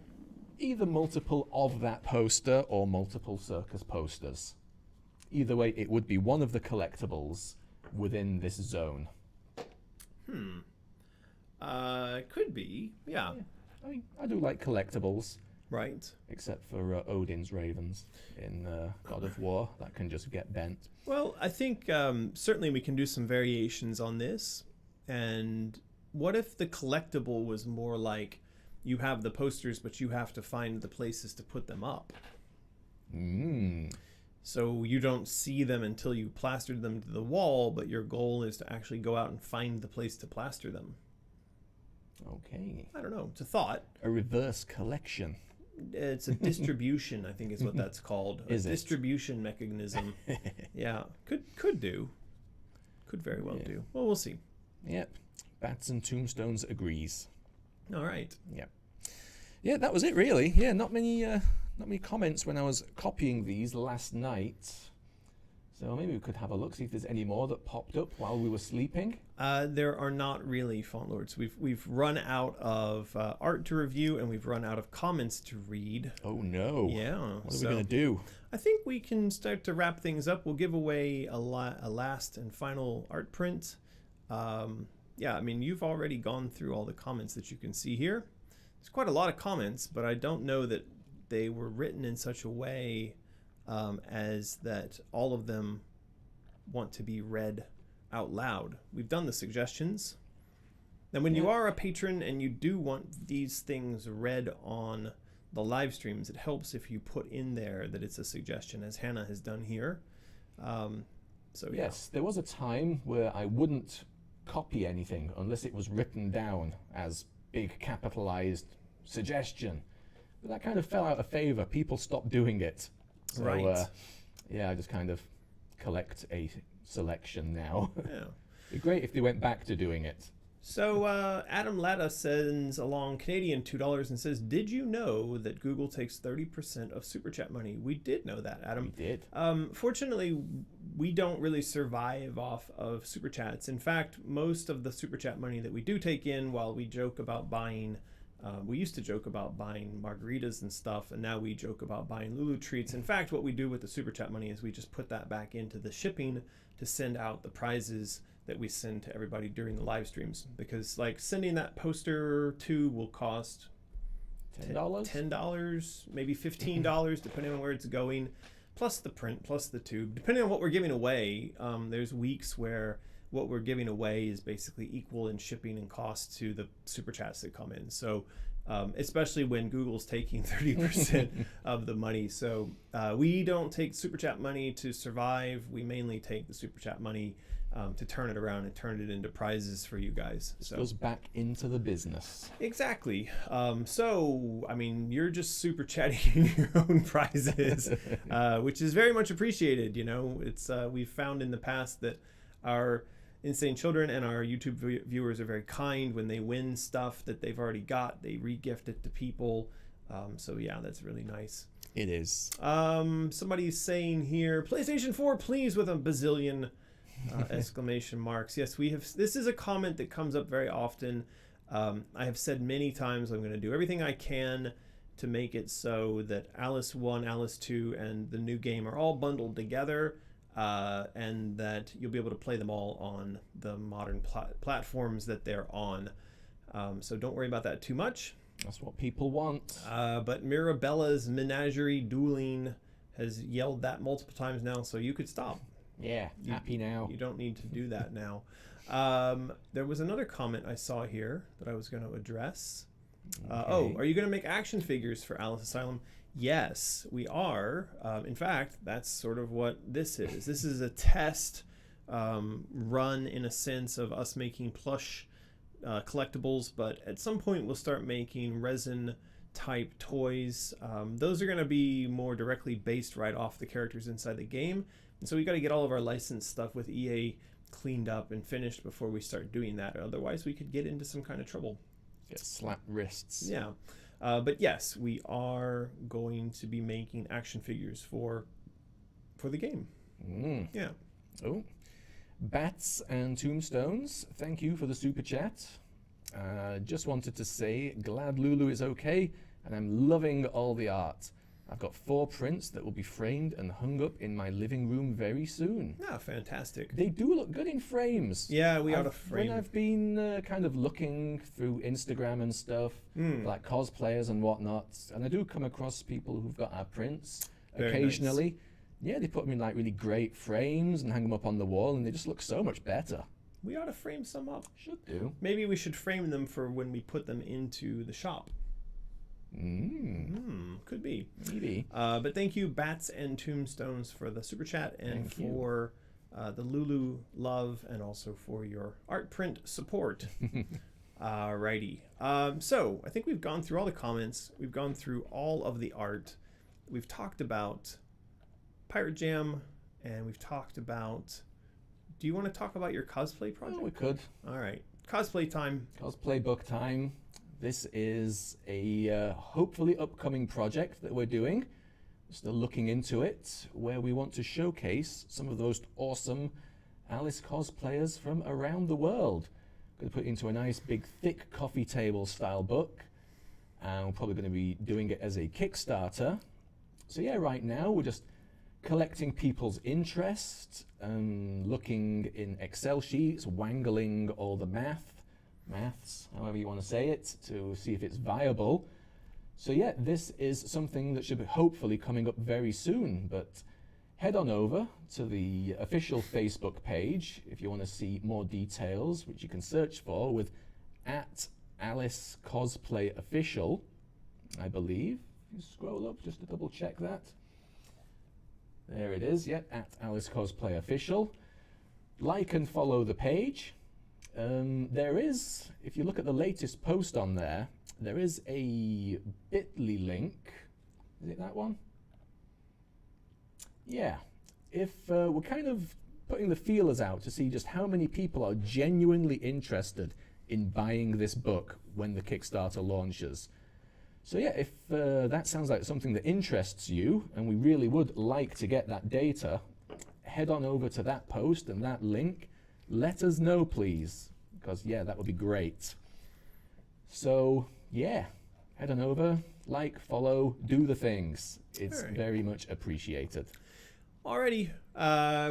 Either multiple of that poster or multiple circus posters. Either way, it would be one of the collectibles within this zone. Could be, yeah. I mean, I do like collectibles. Right. Except for Odin's ravens in God of War. That can just get bent. Well, I think certainly we can do some variations on this. And what if the collectible was more like you have the posters, but you have to find the places to put them up? So you don't see them until you plastered them to the wall, but your goal is to actually go out and find the place to plaster them. Okay. I don't know. It's a thought. A reverse collection. It's a distribution, I think is what that's called. Is a it? distribution mechanism. Yeah. Could do. Could very well do. Well, we'll see. Yep. Bats and Tombstones agrees. All right. Yep. Yeah, that was it really. Yeah, not many comments when I was copying these last night. So maybe we could have a look, see if there's any more that popped up while we were sleeping. There are not really, Font Lords. We've run out of art to review, and we've run out of comments to read. Oh no. Yeah. What are we going to do? I think we can start to wrap things up. We'll give away a last and final art print. Yeah, I mean, you've already gone through all the comments that you can see here. There's quite a lot of comments, but I don't know that they were written in such a way as that all of them want to be read out loud. We've done the suggestions. And when you are a patron and you do want these things read on the live streams, it helps if you put in there that it's a suggestion, as Hannah has done here. So yeah. Yes, there was a time where I wouldn't copy anything unless it was written down as big capitalized suggestion. But that kind of fell out of favor. People stopped doing it. So, Right. Yeah, I just kind of collect a selection now. Yeah. It'd be great if they went back to doing it. So Adam Latta sends along Canadian $2 and says, did you know that Google takes 30% of Super Chat money? We did know that, Adam. We did. Fortunately, we don't really survive off of Super Chats. In fact, most of the Super Chat money that we do take in, while we joke about buying, we used to joke about buying margaritas and stuff, and now we joke about buying Lulu treats. In fact, what we do with the Super Chat money is we just put that back into the shipping to send out the prizes that we send to everybody during the live streams, because like sending that poster to will cost $10, maybe $15, depending on where it's going, plus the print, plus the tube, depending on what we're giving away. There's weeks where what we're giving away is basically equal in shipping and cost to the super chats that come in. So especially when Google's taking 30% of the money. So we don't take super chat money to survive. We mainly take the super chat money to turn it around and turn it into prizes for you guys. So goes back into the business. Exactly. So, I mean, you're just super chatting your own prizes, which is very much appreciated. You know, it's we've found in the past that our Insane Children and our YouTube viewers are very kind. When they win stuff that they've already got, they re-gift it to people. So yeah, that's really nice. It is. Somebody's saying here, PlayStation 4, please, with a bazillion exclamation marks. Yes, we have. This is a comment that comes up very often. I have said many times I'm going to do everything I can to make it so that Alice 1, Alice 2, and the new game are all bundled together, and that you'll be able to play them all on the modern platforms that they're on. So don't worry about that too much. That's what people want. But Mirabella's Menagerie Dueling has yelled that multiple times now, so you could stop. Yeah, happy now. You don't need to do that now. There was another comment I saw here that I was going to address. Okay. Oh, are you going to make action figures for Alice Asylum? Yes, we are. In fact, that's sort of what this is. This is a test run in a sense of us making plush collectibles, but at some point we'll start making resin type toys. Those are going to be more directly based right off the characters inside the game. And so we got to get all of our licensed stuff with EA cleaned up and finished before we start doing that. Otherwise, we could get into some kind of trouble. Get slapped wrists. Yeah. But yes, we are going to be making action figures for the game. Yeah. Oh. Bats and Tombstones, thank you for the super chat. Just wanted to say, glad Lulu is okay, and I'm loving all the art. I've got 4 prints that will be framed and hung up in my living room very soon. Ah, fantastic. They do look good in frames. Yeah, we ought to frame. When I've been kind of looking through Instagram and stuff, like cosplayers and whatnot, and I do come across people who've got our prints Very occasionally. nice. Yeah, they put them in like really great frames and hang them up on the wall, and they just look so much better. We ought to frame some up. Should do. Maybe we should frame them for when we put them into the shop. Could be. Maybe. But thank you, Bats and Tombstones, for the super chat and Thank you. for the Lulu love, and also for your art print support. Alrighty. So I think we've gone through all the comments. We've gone through all of the art. We've talked about Pirate Jam, and we've talked about. Do you want to talk about your cosplay project? Oh, we could. All right, cosplay time. Cosplay book time. This is a hopefully upcoming project that we're doing. Still looking into it, where we want to showcase some of those awesome Alice cosplayers from around the world. Going to put it into a nice big thick coffee table style book, and we're probably going to be doing it as a Kickstarter. So yeah, right now we're just collecting people's interest, looking in Excel sheets, wangling all the maths, however you want to say it, to see if it's viable. So yeah, this is something that should be hopefully coming up very soon, but head on over to the official Facebook page if you want to see more details, which you can search for with @AliceCosplayOfficial, I believe. If you scroll up just to double check that. There it is, yeah, @AliceCosplayOfficial. Like and follow the page. There is, if you look at the latest post on there, there is a bit.ly link. Is it that one? Yeah. If we're kind of putting the feelers out to see just how many people are genuinely interested in buying this book when the Kickstarter launches. So yeah, if that sounds like something that interests you, and we really would like to get that data, head on over to that post and that link. Let us know, please, because yeah, that would be great. So yeah, head on over, like, follow, do the things. It's Alright. very much appreciated. Alrighty,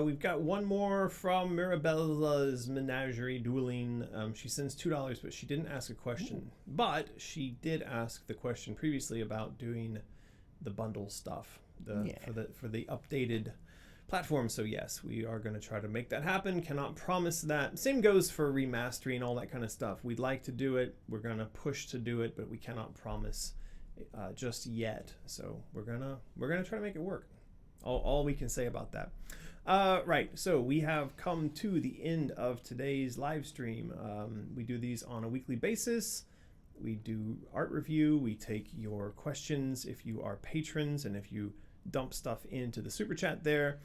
we've got one more from Mirabella's Menagerie Dueling. She sends $2, but she didn't ask a question. But she did ask the question previously about doing the bundle stuff for the updated platform. So yes, we are going to try to make that happen. Cannot promise that. Same goes for remastering, all that kind of stuff. We'd like to do it. We're going to push to do it, but we cannot promise just yet. So we're gonna try to make it work. All we can say about that. Right, so we have come to the end of today's live stream. We do these on a weekly basis. We do art review. We take your questions if you are patrons and if you dump stuff into the super chat there.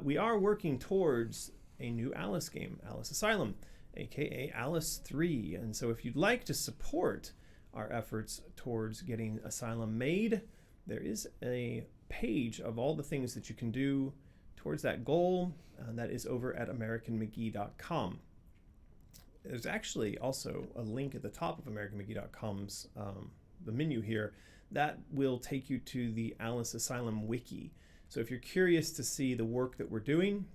We are working towards a new Alice game, Alice Asylum, aka Alice 3. And so if you'd like to support our efforts towards getting Asylum made, there is a page of all the things that you can do towards that goal, and that is over at AmericanMcGee.com. There's actually also a link at the top of AmericanMcGee.com's the menu here that will take you to the Alice Asylum wiki. So if you're curious to see the work that we're doing,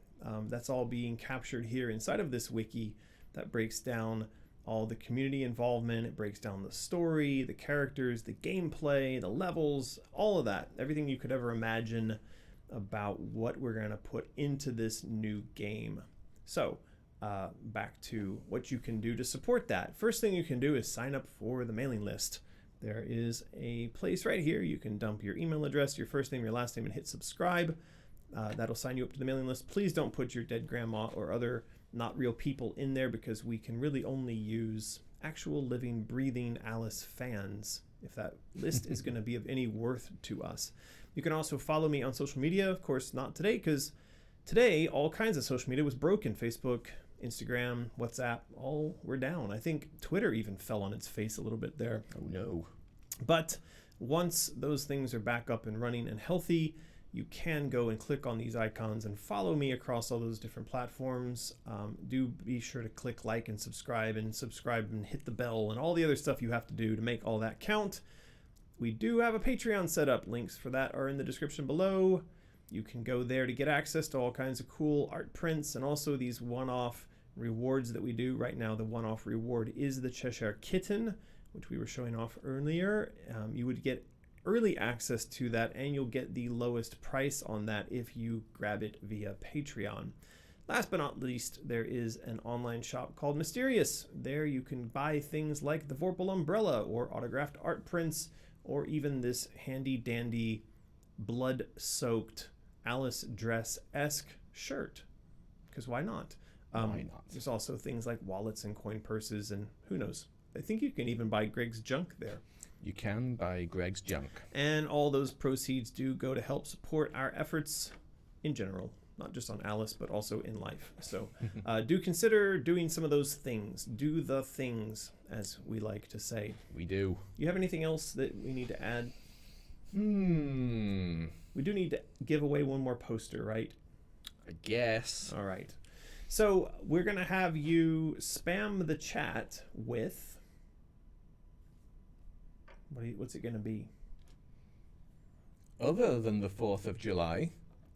that's all being captured here inside of this wiki that breaks down all the community involvement. It breaks down the story, the characters, the gameplay, the levels, all of that, everything you could ever imagine about what we're going to put into this new game. So back to what you can do to support that. First thing you can do is sign up for the mailing list. there is a place right here. You can dump your email address, your first name, your last name, and hit subscribe. That'll sign you up to the mailing list. Please don't put your dead grandma or other not real people in there, because we can really only use actual living, breathing Alice fans if that list is going to be of any worth to us. You can also follow me on social media. Of course, not today, because today all kinds of social media was broken. Facebook, Instagram, WhatsApp, all were down. I think Twitter even fell on its face a little bit there. Oh no. But once those things are back up and running and healthy, you can go and click on these icons and follow me across all those different platforms. Do be sure to click like and subscribe and hit the bell and all the other stuff you have to do to make all that count. We do have a Patreon set up. Links for that are in the description below. You can go there to get access to all kinds of cool art prints and also these one-off rewards that we do. Right now, the one-off reward is the Cheshire Kitten, which we were showing off earlier. You would get early access to that, and you'll get the lowest price on that if you grab it via Patreon. Last but not least, there is an online shop called Mysterious. There you can buy things like the Vorpal umbrella or autographed art prints, or even this handy dandy blood-soaked Alice dress-esque shirt, because why not? Why not? There's also things like wallets and coin purses, and who knows, I think you can even buy Greg's junk there. You can buy Greg's junk. And all those proceeds do go to help support our efforts in general, not just on Alice, but also in life. So do consider doing some of those things. Do the things, as we like to say. We do. You have anything else that we need to add? We do need to give away one more poster, right? I guess. All right. So we're going to have you spam the chat with... What's it going to be? Other than the 4th of July,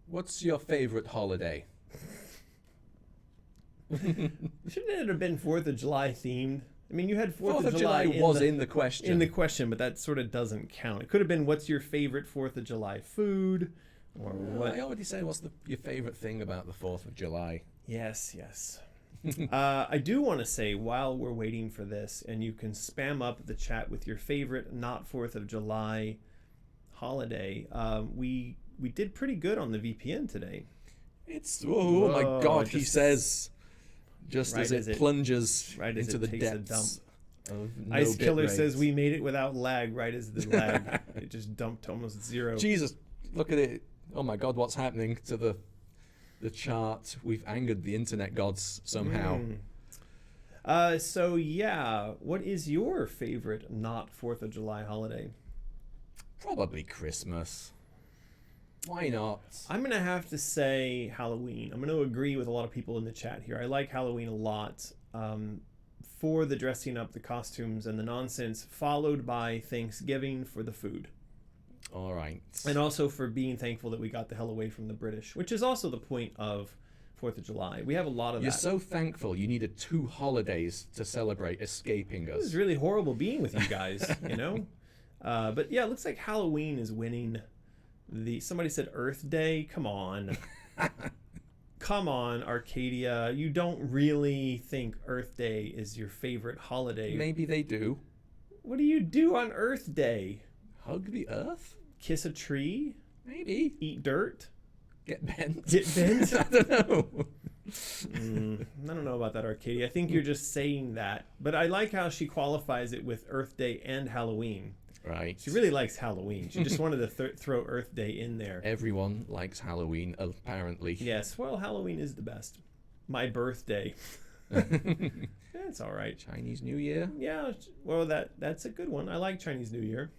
what's your favorite holiday? Shouldn't it have been 4th of July themed? I mean, you had 4th of July was in the question. In the question, but that sort of doesn't count. It could have been, what's your favorite 4th of July food? Or what? I already said, what's your favorite thing about the 4th of July? Yes. I do want to say, while we're waiting for this, and you can spam up the chat with your favorite not 4th of July holiday, we did pretty good on the VPN today. It's, oh my God, he says, just as it plunges into the depths of no Ice Killer bit says rate. we made it without lag, right as the lag. It just dumped almost zero. Jesus, look at it. Oh my God, what's happening to the chart? We've angered the internet gods somehow. So yeah, what is your favorite not 4th of July holiday? Probably Christmas. Why not? I'm gonna have to say Halloween. I'm gonna agree with a lot of people in the chat here. I like Halloween a lot, for the dressing up, the costumes, and the nonsense, followed by Thanksgiving for the food. All right. And also for being thankful that we got the hell away from the British, which is also the point of 4th of July. We have a lot of You're that. so thankful you needed 2 holidays to celebrate escaping It us. was really horrible being with you guys, you know? But yeah, it looks like Halloween is winning. Somebody said Earth Day. Come on. Come on, Arcadia. You don't really think Earth Day is your favorite holiday. Maybe they do. What do you do on Earth Day? Hug the earth? Kiss a tree? Maybe. Eat dirt? Get bent? Get bent? I don't know. I don't know about that, Arcadia. I think you're just saying that. But I like how she qualifies it with Earth Day and Halloween. Right. She really likes Halloween. She just wanted to throw Earth Day in there. Everyone likes Halloween, apparently. Yes, well, Halloween is the best. My birthday. That's all right. Chinese New Year? Yeah, well, that's a good one. I like Chinese New Year.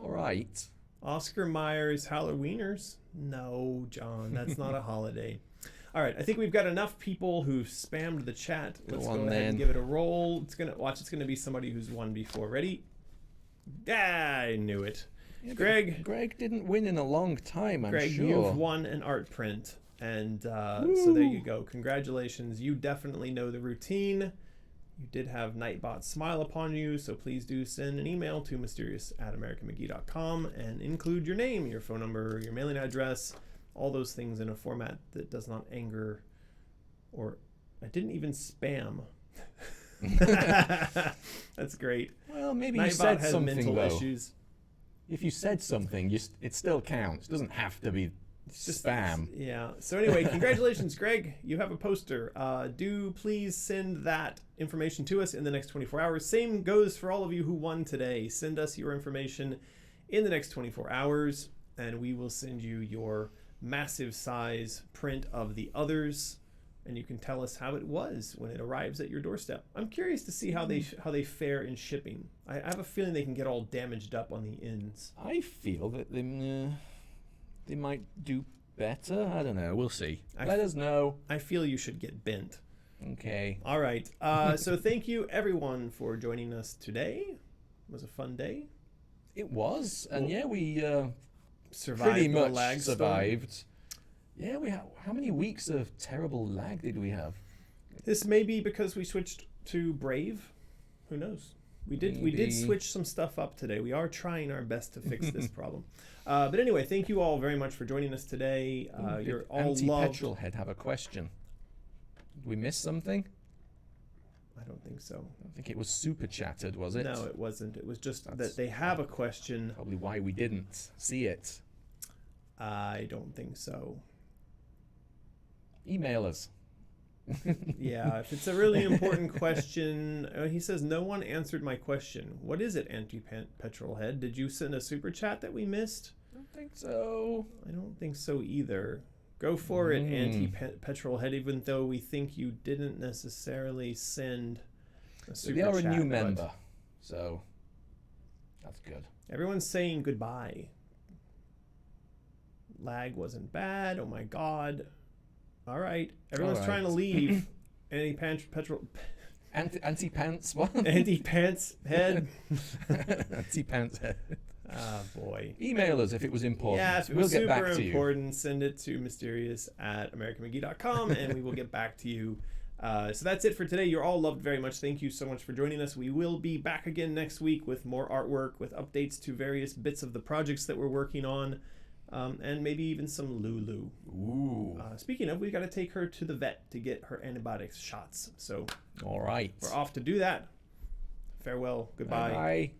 All right. Oscar Myers Halloweeners. No, John, that's not a holiday. All right, I think we've got enough people who've spammed the chat. Let's go ahead and give it a roll. It's gonna be somebody who's won before. Ready? I knew it. Yeah, Greg didn't win in a long time, I'm sure. Greg, you've won an art print. And so there you go. Congratulations. You definitely know the routine. You did have Nightbot smile upon you, so please do send an email to mysterious@americanmcgee.com and include your name, your phone number, your mailing address, all those things in a format that does not anger, or I didn't even spam. That's great. Well, maybe you Nightbot said has something, mental though. issues. If you said something, it still counts. It doesn't have to be spam. Yeah. So anyway, congratulations, Greg. You have a poster. Do please send that information to us in the next 24 hours. Same goes for all of you who won today. Send us your information in the next 24 hours, and we will send you your massive size print of the others, and you can tell us how it was when it arrives at your doorstep. I'm curious to see how they fare in shipping. I have a feeling they can get all damaged up on the ends. I feel that they might do better. I don't know. We'll see. Let us know. I feel you should get bent. Okay. All right. So thank you, everyone, for joining us today. It was a fun day. It was, and yeah, we Survived pretty the much lag storm. survived. Yeah, how many weeks of terrible lag did we have? This may be because we switched to Brave. Who knows? We did switch some stuff up today. We are trying our best to fix this problem. But anyway, thank you all very much for joining us today. You're all loved. Anti-petrol head have a question. Did we miss something? I don't think so. I don't think it was super chattered, was it? No, it wasn't. It was just that they have a question. Probably why we didn't see it. I don't think so. Email us. Yeah, if it's a really important question, he says, no one answered my question. What is it, anti-petrol head? Did you send a super chat that we missed? I don't think so. I don't think so either. Go for it, anti-petrol head, even though we think you didn't necessarily send a super They are chat. a new member, so that's good. Everyone's saying goodbye. Lag wasn't bad. Oh my god. All right. Everyone's All right. trying to leave. Anti-petrol... Anti-pants, what? Anti-pants head. Anti-pants head. Ah, boy. Email us if it was important. Yeah, if it we'll was get super back to you. important, send it to mysterious@americanmcgee.com and we will get back to you. So that's it for today. You're all loved very much. Thank you so much for joining us. We will be back again next week with more artwork, with updates to various bits of the projects that we're working on, and maybe even some Lulu. Ooh. Speaking of, we've got to take her to the vet to get her antibiotics shots. So All right. we're off to do that. Farewell. Goodbye. Bye.